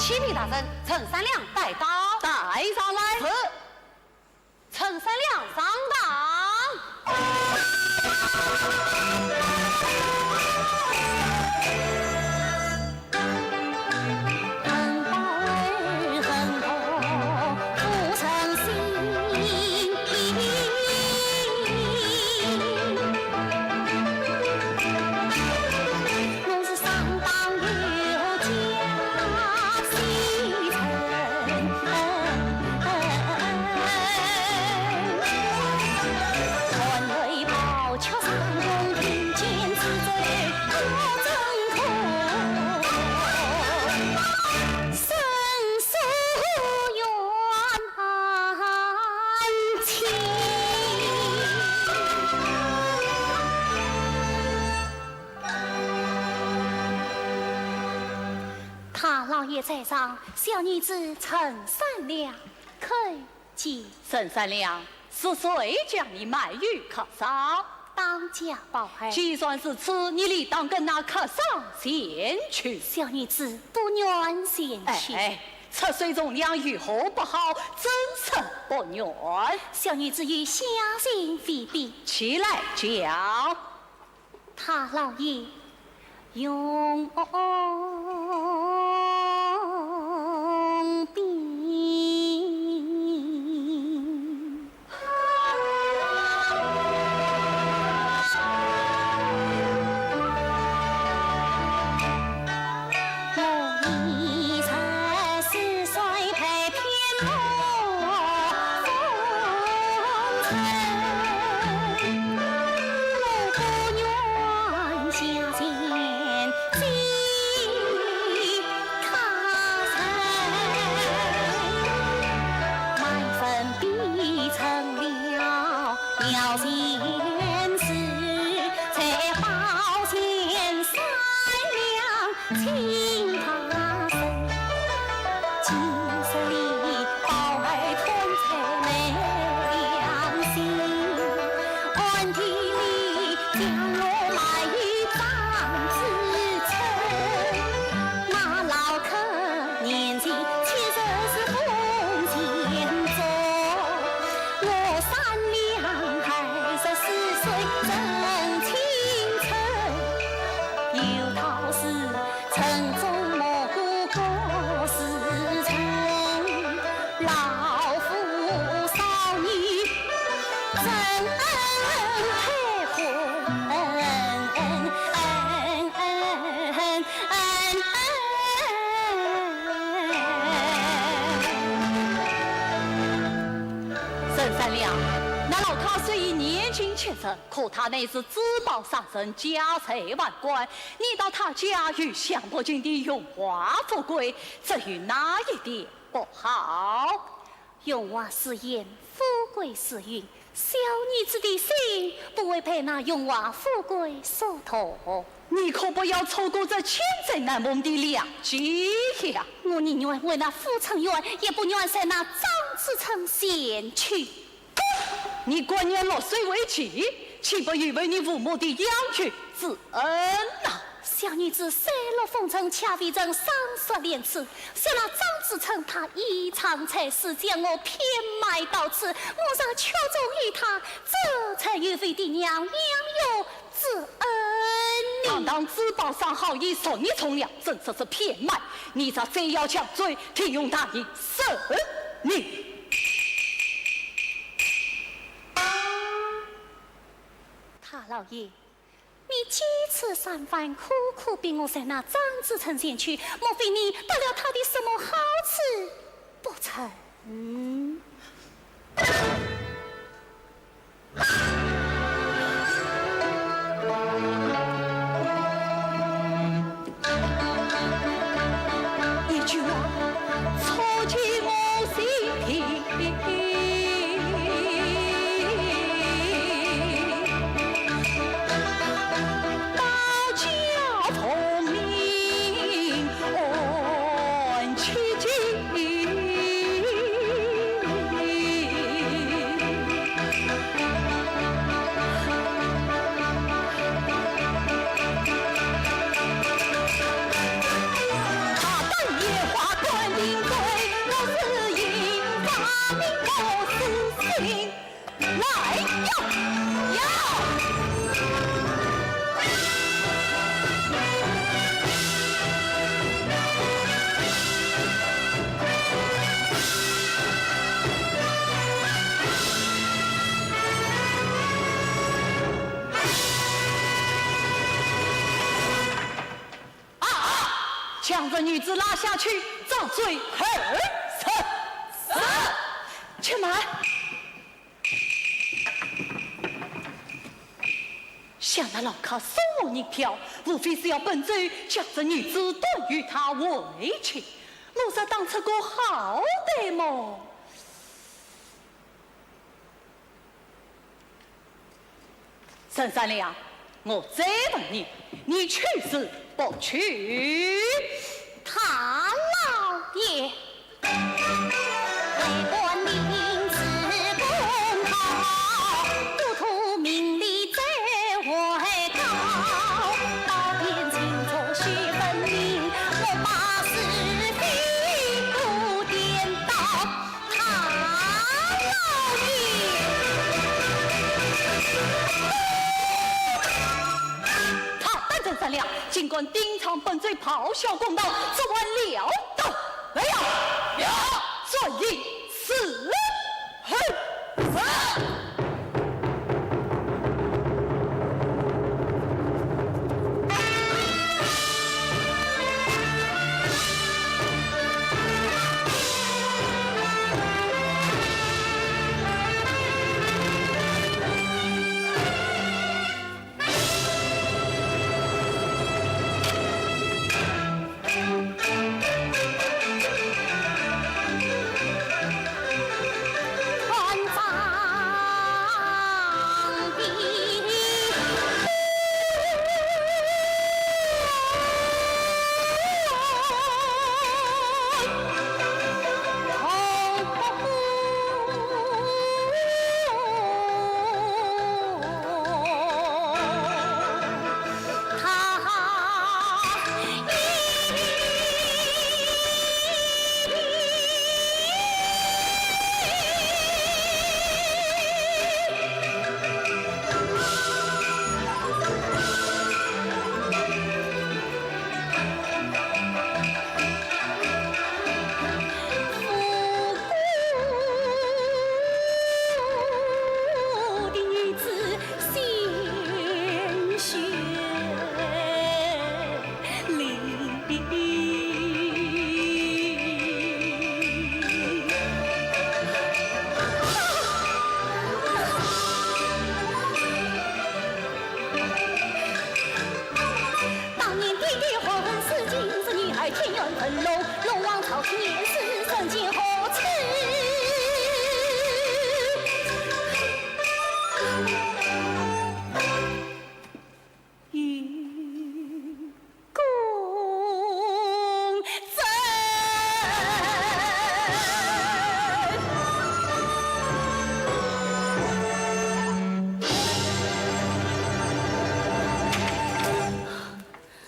启禀大人，陈三两带到，带上来。是。陈三两上当。在上，小女子陈三两，叩见。陈三两，是谁将你卖于客商？当家宝儿。既算是此，你理当跟那客商先去。小女子不愿先去。此水中娘如何不好？真诚不愿。小女子与乡亲非比。起来讲。他老爷用可他乃是自报上身，家财万贯。你到他家与享不尽的荣华富贵，这与哪一点不好？荣华是言，富贵是云。小女子的心不会被那荣华富贵所托。你可不要错过这千载难逢的良机呀！我宁愿为那傅成元，也不愿在那张子成先去。你官员落水为妻，岂不以为你父母的养育之恩呐？小女子虽落风尘，恰为人上说廉耻。想那张子成他一场才是将我偏埋到此，我若却忠于他，这才与妃的娘娘有之恩。当自报上好意，说你从良，真是偏埋。你这非要强罪，听用他一审你。大老爷，你几次三番苦苦逼我在那张子成前去，莫非你得了他的什么好处不成？一句话戳进我心田。将这女子拉下去，照罪而审。是。且慢。向那老卡送我一票，无非是要本罪将这女子断与他为妻。我才当出个好歹么？沈三娘，我再问你，你去是不去？他老爷，为官明知公好，不图名利在外高，道边清楚须分明，我把是非不颠倒。他老爷。沈三娘，尽管丁长本罪咆哮公道，这晚了得没有？有，专一死恨死。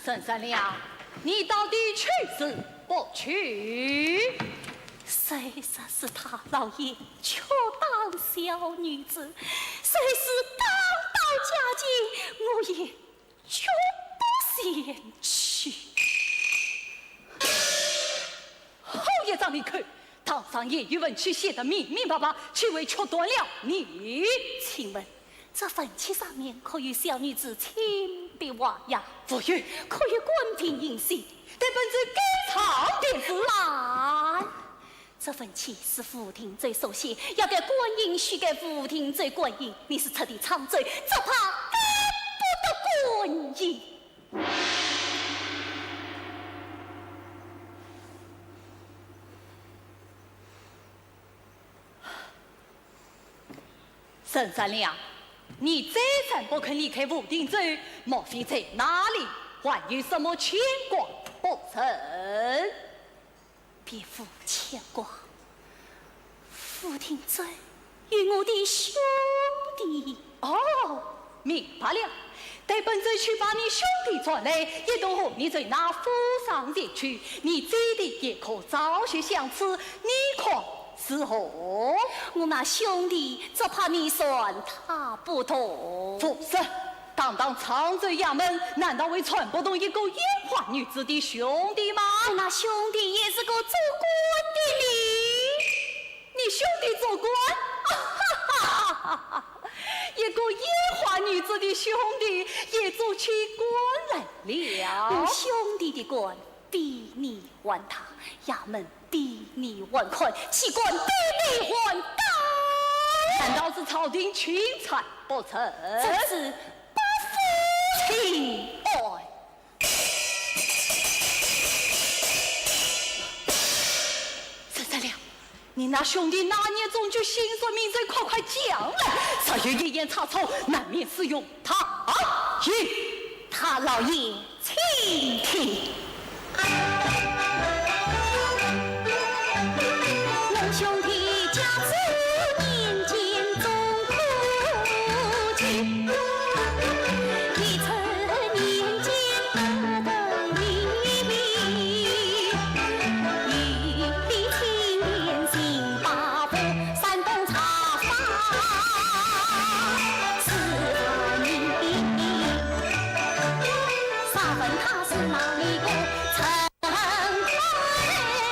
沈三娘，你到底去是不去？虽说是他老爷却当小女子，虽是刚到家境，我也绝不嫌弃。侯爷长，你看，堂上也有文曲写得明明白白，岂为却断了你？请问这粉漆上面可与小女子亲笔画押？不与，可与官凭印玺？但本子该藏便是。难。这份契是副庭罪所写，要给官印须给副庭罪官印，你是彻底藏罪，只怕给不得官印。沈三娘，你再三不肯离开武定罪，莫非在哪里还有什么牵挂不成？别负牵挂，副庭罪与我的兄弟。哦，明白了。待本罪去把你兄弟传来，一同和你在那府上前去，你这的也可早些相思，你看是何？我那兄弟只怕你算他不妥。不是，堂藏罪衙门，难道会传不动一个烟花女子的兄弟吗？我那兄弟也是个做官的哩。你兄弟做官？哈哈哈哈！一个烟花女子的兄弟也做起官来了。我兄弟的官逼你还他，衙门逼你还款，弃官逼你还官，难道是朝廷群才不成？这是不服气！沈三娘，你那兄弟哪年中举心酸名罪，快讲来！才有一言差错，难免是用他他老爷请听。我兄弟家子年间总苦尽，一曾年间得利民，一笔青莲行八步，山东茶坊是他名。啥问他是哪里个？陈开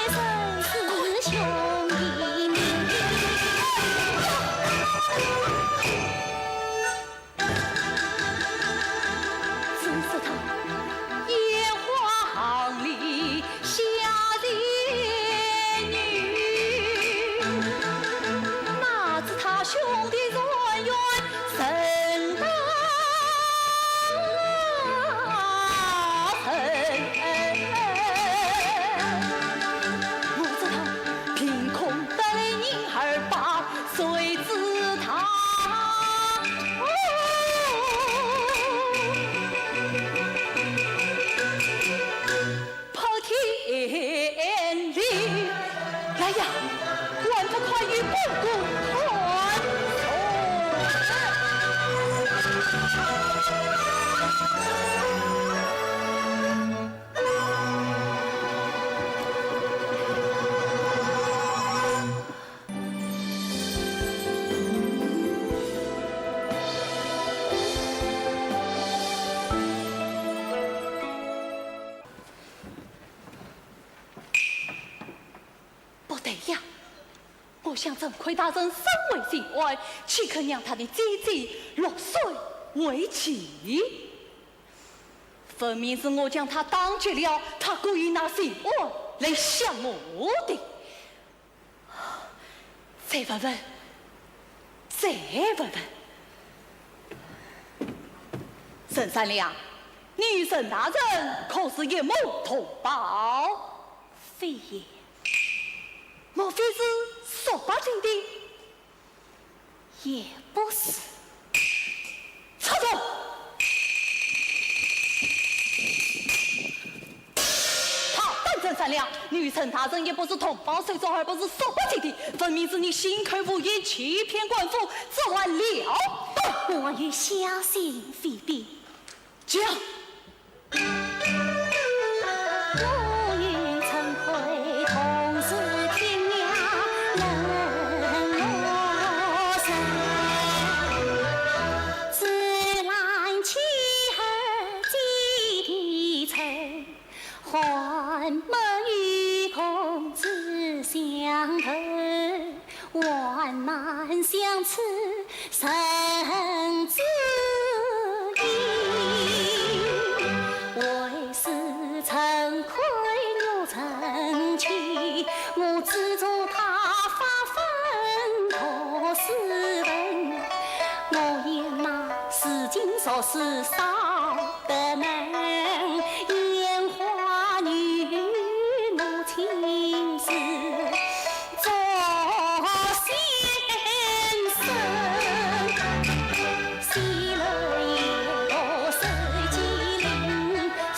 生是兄弟名。只是他烟花行里下的女，哪知他兄弟人缘甚大。我想郑奎大人身为境外，岂肯让他的姐姐落水为妻？分明是我将他当绝了，他故意拿姓外来想我的。再问问，沈三娘，女神大人可是一母同胞？非也。莫非是18斤的？也不是。插手！好，反正三两，女神大人也不是同胞，虽说而不是18斤的，分明是你心口无言，欺骗官府，这还了得？我与小心非比。讲。我与陈奎同是天涯人我身，自然妻儿几地城，还没与公子相投，万难相持生子为是陈奎有成妻，我资助他发奋可是本，我言那是今所是少得能，烟花女母亲是做先生，喜乐也多谁机灵，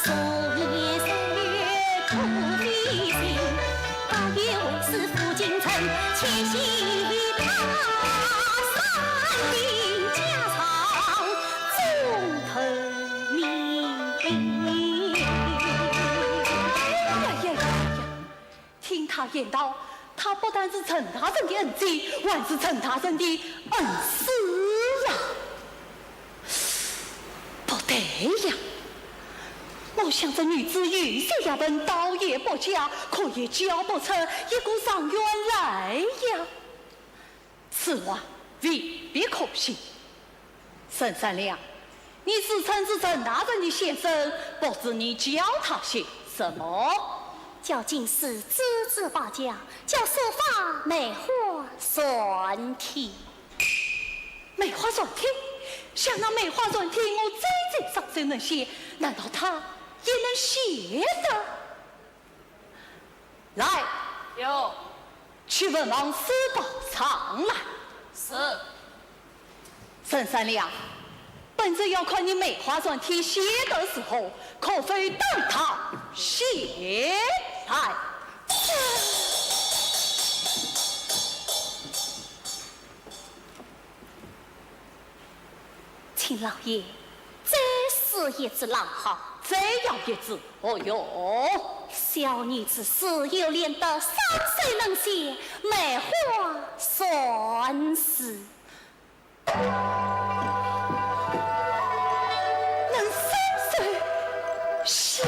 数年岁月苦比心，大约为是负京城，千禧他三定家常中头名。听他言道，他不但是陈大人的恩妻，还是陈大人的恩师啊！不对呀！我想这女子御前衙门倒也不佳，可也交不成一股上冤来呀！此话未必可信。沈三娘，你自称是陈大人的先生，不知你教他些什么？叫进士资质拔将，叫书法梅花算体。梅花算体，想那梅花算体，我最最上手能写，难道他也能写的？来，有去问王司宝常来。是。沈三娘，本子要看你梅花算体写的时候，可非等他写来。请老爷再试一次郎好。这样一字，哦哟，小女子是有练得3岁能写梅花算诗。能3岁写字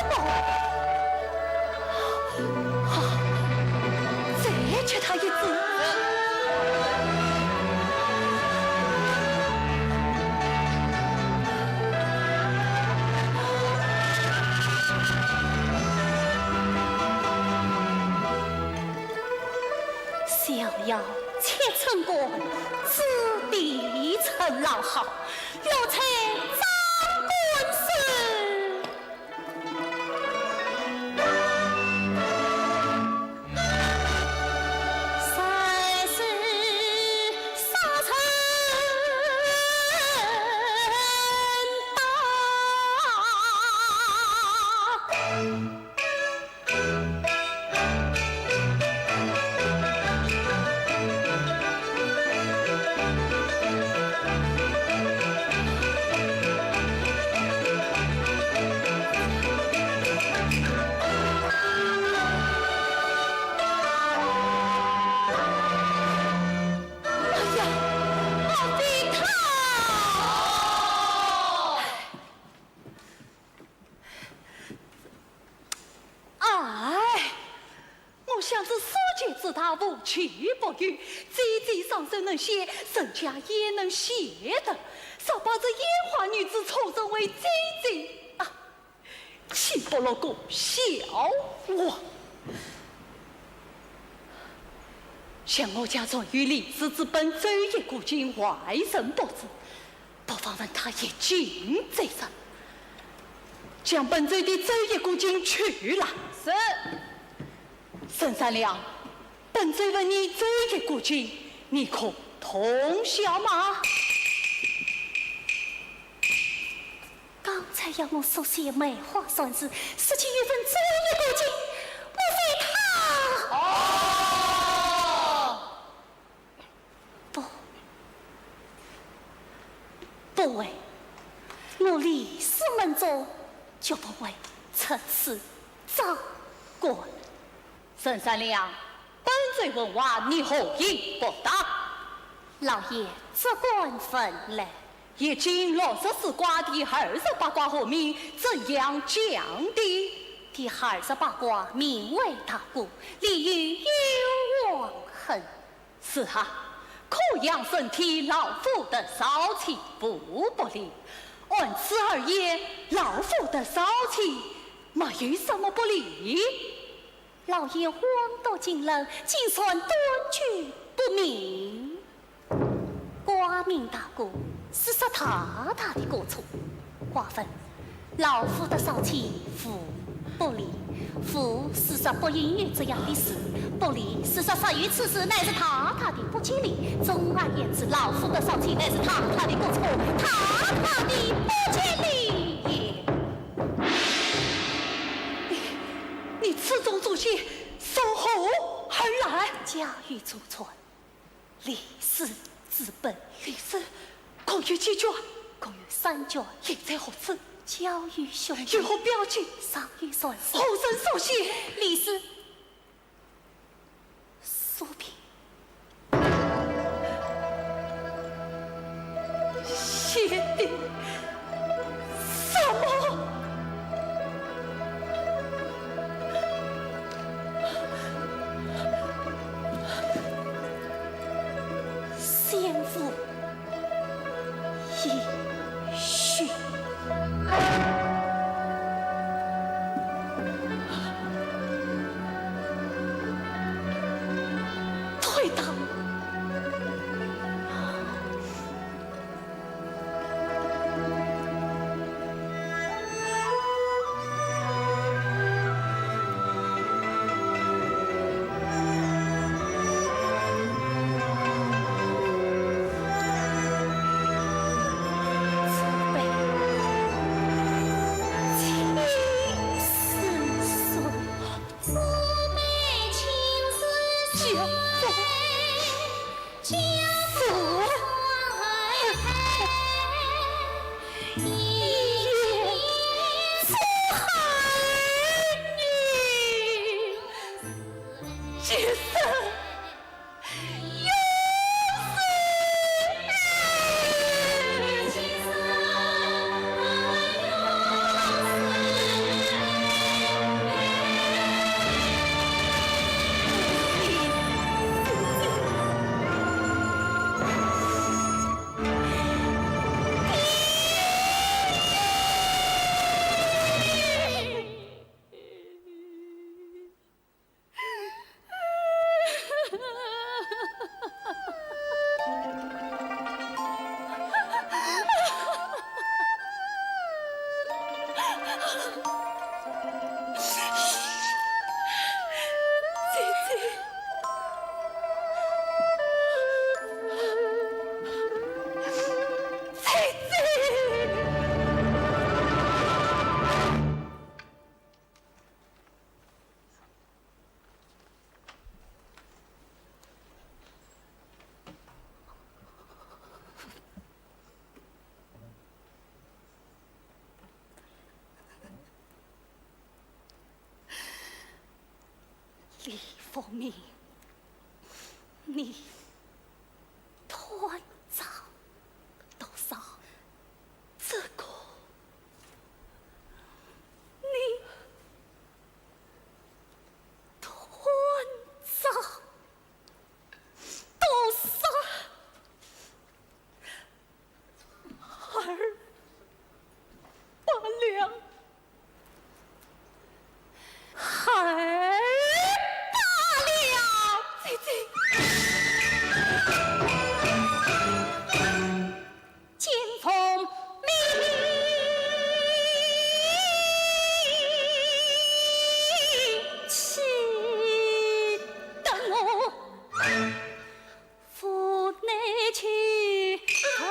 吗？好，再缺他一字。逍遥且成官，子弟成老好，有才张官司。才是沙尘他无去不语，姐姐上手能写，人家也能写的，少把这烟花女子凑成为姐姐啊，岂不了个笑话？像我家中与李氏之本周一古今外人不知，不妨问他一尽责任，将本周的周一古今去了。是。沈三娘，本周问你周一古今，你可通晓吗？刚才要我手写梅花算是17月份周一古今，莫非他？哦。不为，我李氏门中就不会出此赃官。沈三娘，本罪问话，你何以不答？老爷这官分来，已经64卦第28卦后面怎样讲的？第28卦名为大鼓，利于有王恨。是啊，可养身体，老夫的骚气不利。按此而言，老夫的骚气没有什么不利。老爷荒度惊人，竟算断句不明。卦名大鼓是说大大的过错。卦分老夫的骚气福不利，福是说不应于这样的事，不利是说属于此事乃是大大的不吉利。总而言之，老夫的骚气乃是大大的过错，大大的不吉利也。你此种做戏，守候而来，家喻祖传，历史之本。历史共有几卷？共有3卷。现在何此？教育兄弟有何表情？上于算是后生所写，历史书评。写的什么？先父遗训。凤鸣，你团长多少？这个你团长多少？2八两。2八两，姐姐。金凤鸣，请等我府内去问。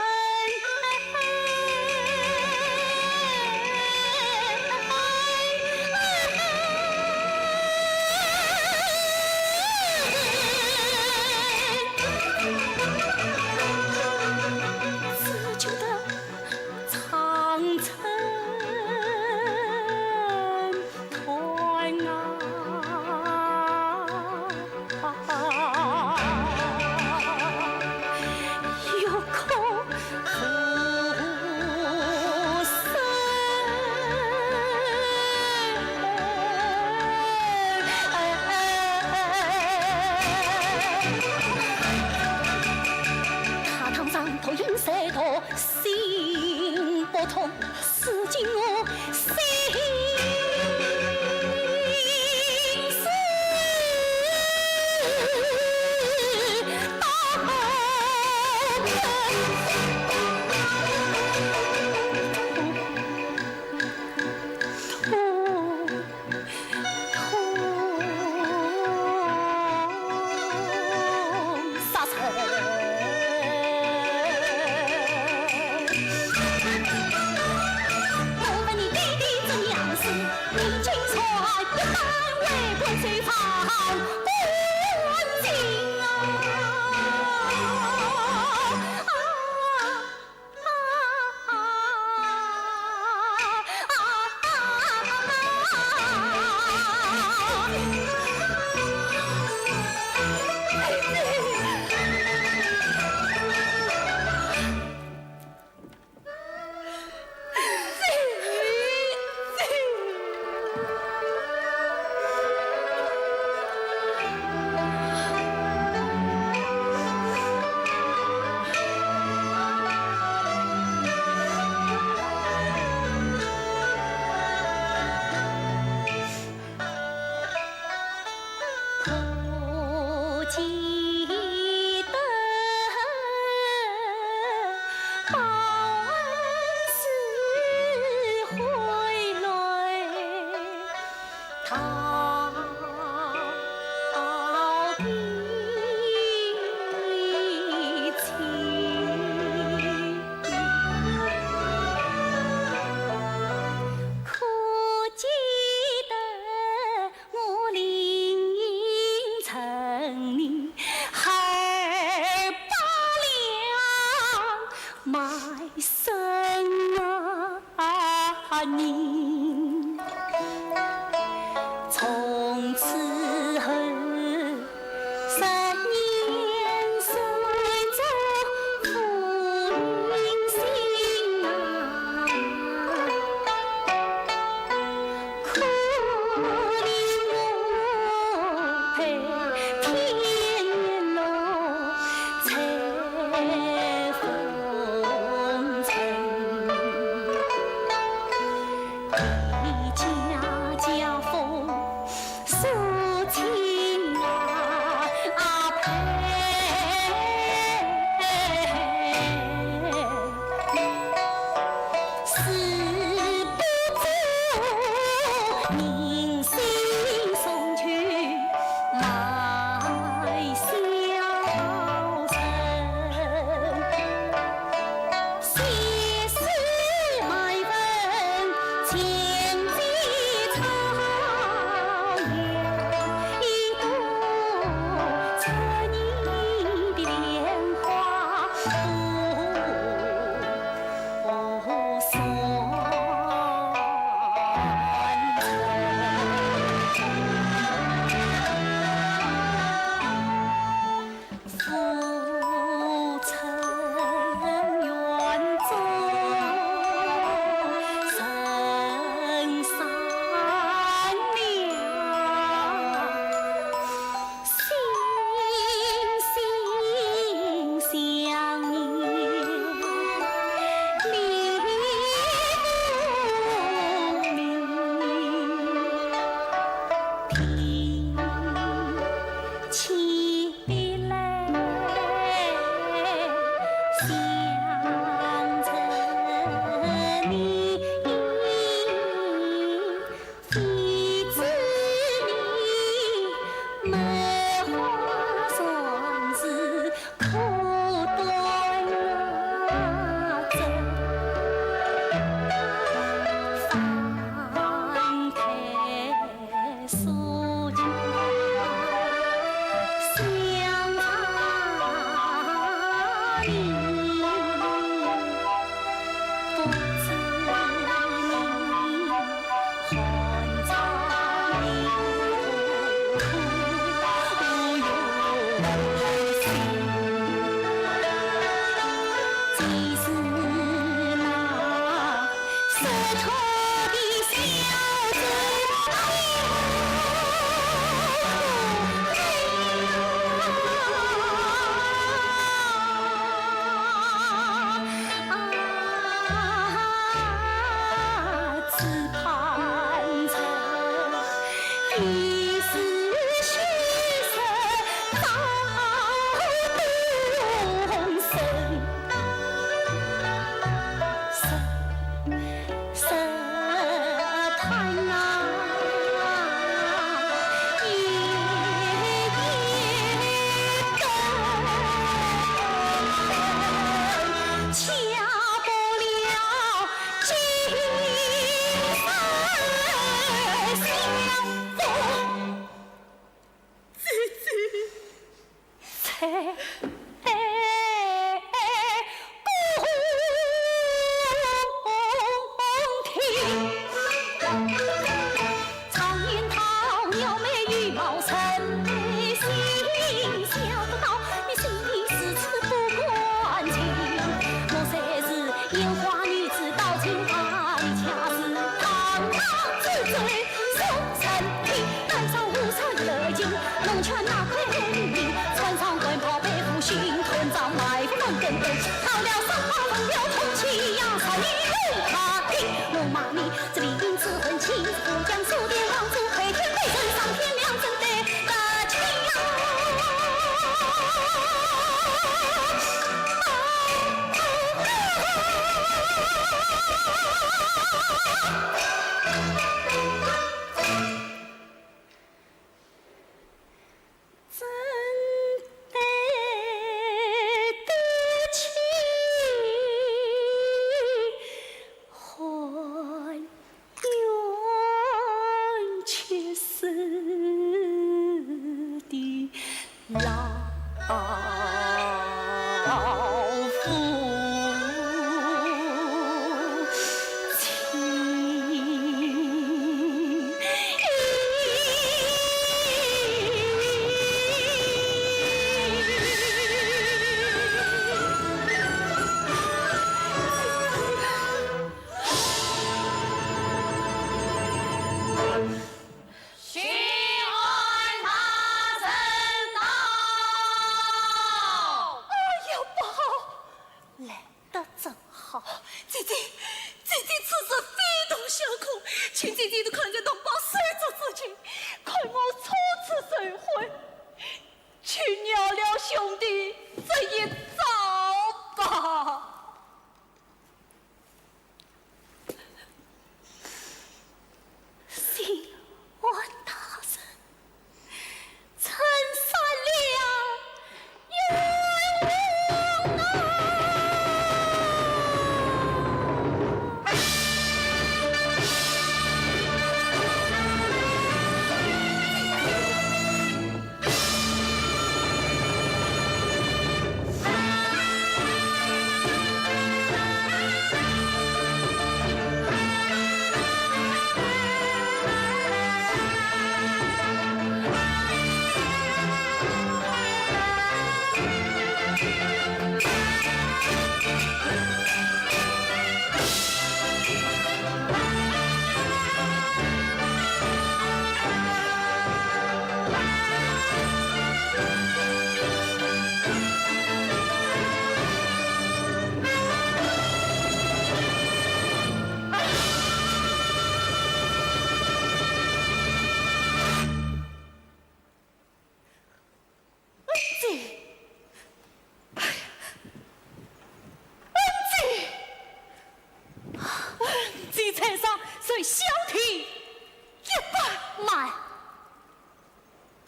心不痛，死进我心思杀仇。随旁关心从此后3年随着父亲心啊，可怜我陪天落彩风尘。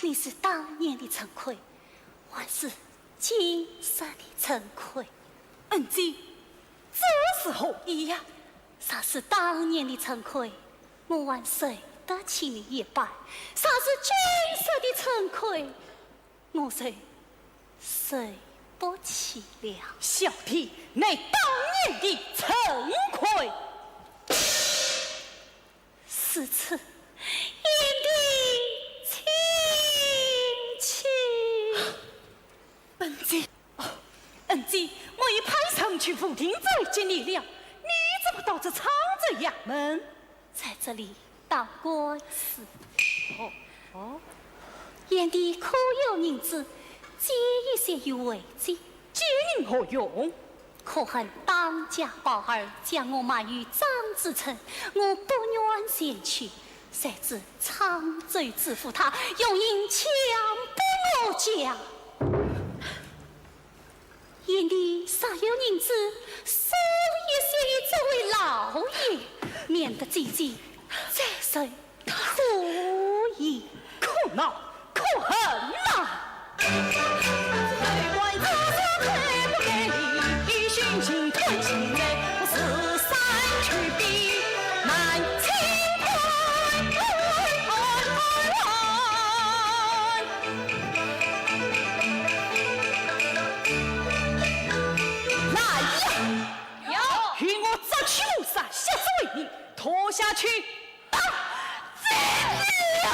你是当年的陈奎，还是今生的陈奎？恩姐，这是何意呀？啥是当年的陈奎？我还谁得起你一拜？啥是今生的陈奎？我谁不起了？小弟，乃当年的陈奎。是此因的亲戚。恩姐，我已派上去扶贫再见你了，你怎么到这长州衙门？在这里当官司。眼底可有银子，借一些有为之。借银何用？可恨当家宝儿将我卖与张子成，我不愿前去，谁知长州知府他用银强迫我讲。眼里尚有银子，送一些作为老爷，免得姐姐再受苦矣。可恼可恨呐！为官自私太不给力，寻情推前贼，我四散去避难清来呀！与我早去路上，下次为你拖下去。姐姐啊！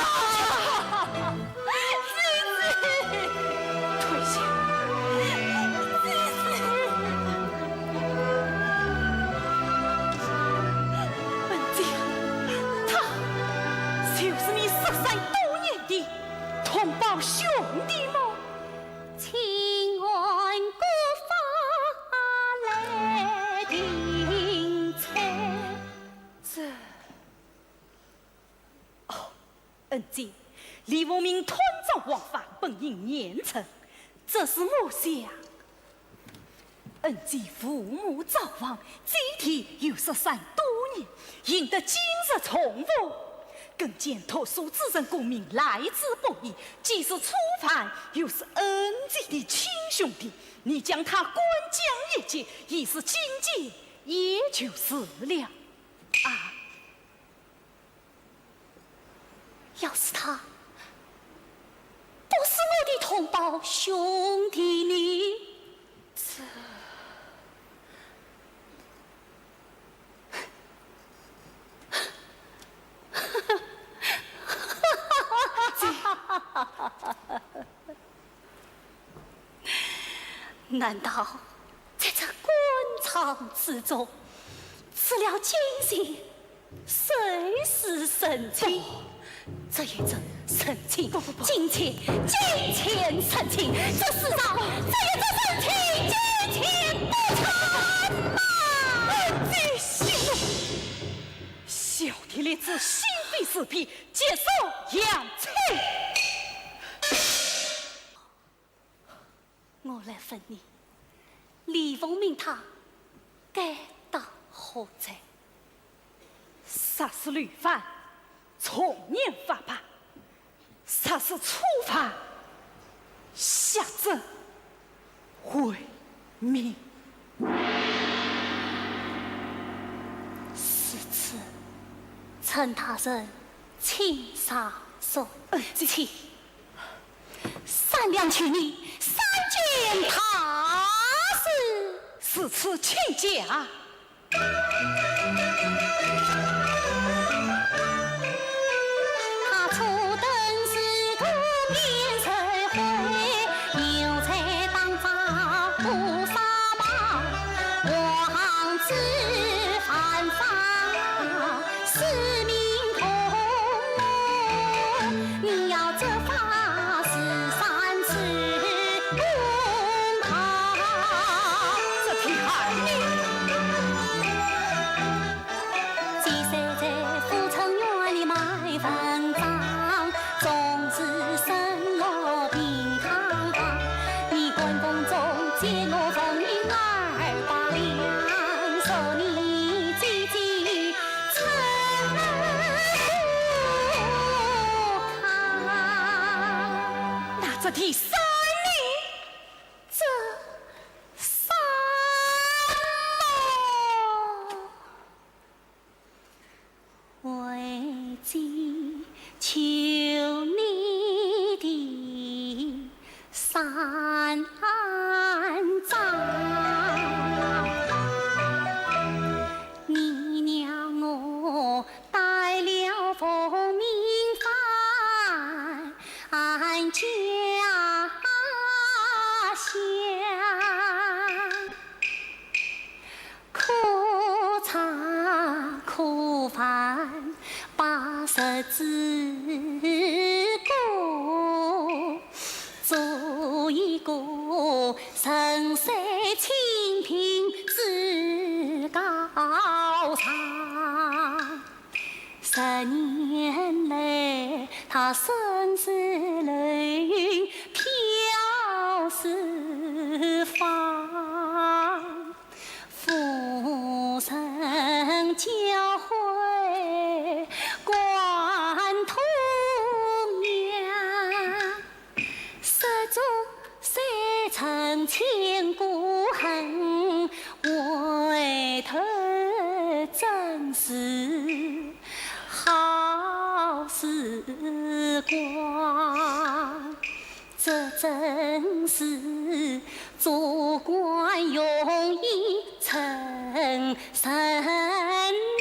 退下！文姐，他就是你失散多年的同胞兄弟吗？请按国法来定裁。恩姐，李无名团长王法本应严惩，这是我想。恩姐父母早亡，祭体又失散多年，引得今日重逢，更见托书之人公民来之不易，既是初犯，又是恩姐的亲兄弟，你将他关将一劫，亦是境界，也就是了。啊！要是他不是我的同胞兄弟呢？难道在这官场之中，吃了金钱，谁是神情？这一阵神情，金钱，金钱神情，这世上只有这神情，金钱不成啊！你息怒，小弟立志心肺死皮，接受养罪。我来问你，李凤鸣他该当何罪？杀是屡犯，从严罚办；杀是初犯，下责为民。是此，陈大人请上手起，三两去你三件大事，是此请假。他初登仕途遍社会，有才当法不撒马，我行之犯法，使民同你要执法是三次公堂，这批害你。几岁在阜成园里卖文章，终日生我病堂堂。你官风中借我风银200两，说你姐姐成不那这第三这三为今求你的三章，你娘我带了奉命返家乡，可长子歌，做一个神山清贫自高尚。10年来，他身自流云飘四方，父神教诲贯土娘，十足三层千古恨，回头真是好时光。这真是做官容易称神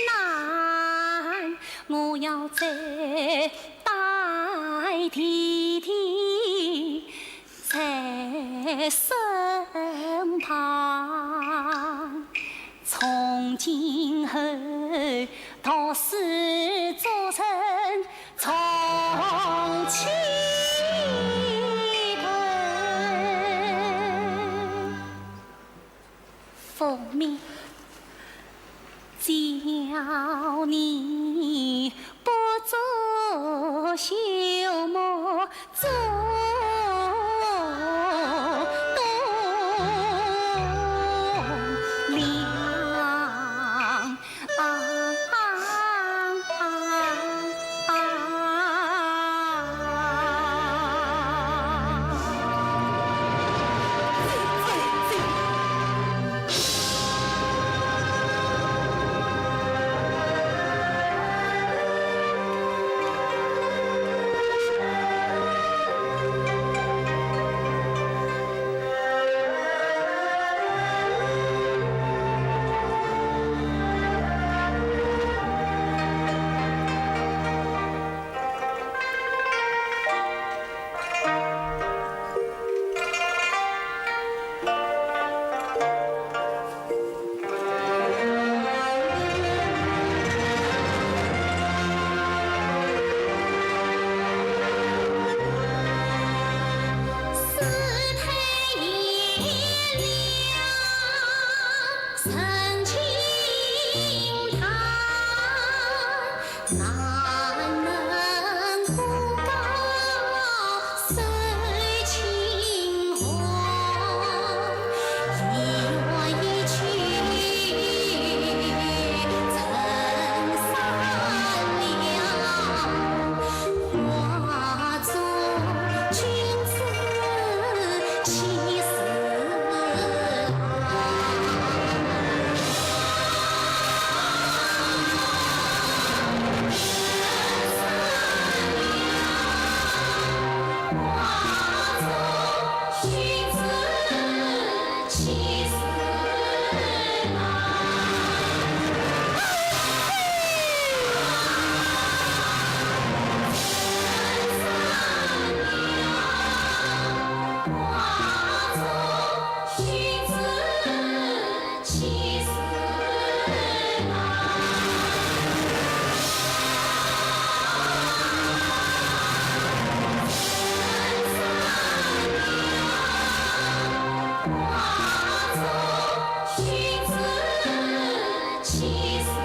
难，我要再代替在身旁，从今后到死做成重启奉命叫你不做朽木做栋梁。妻子，妻子。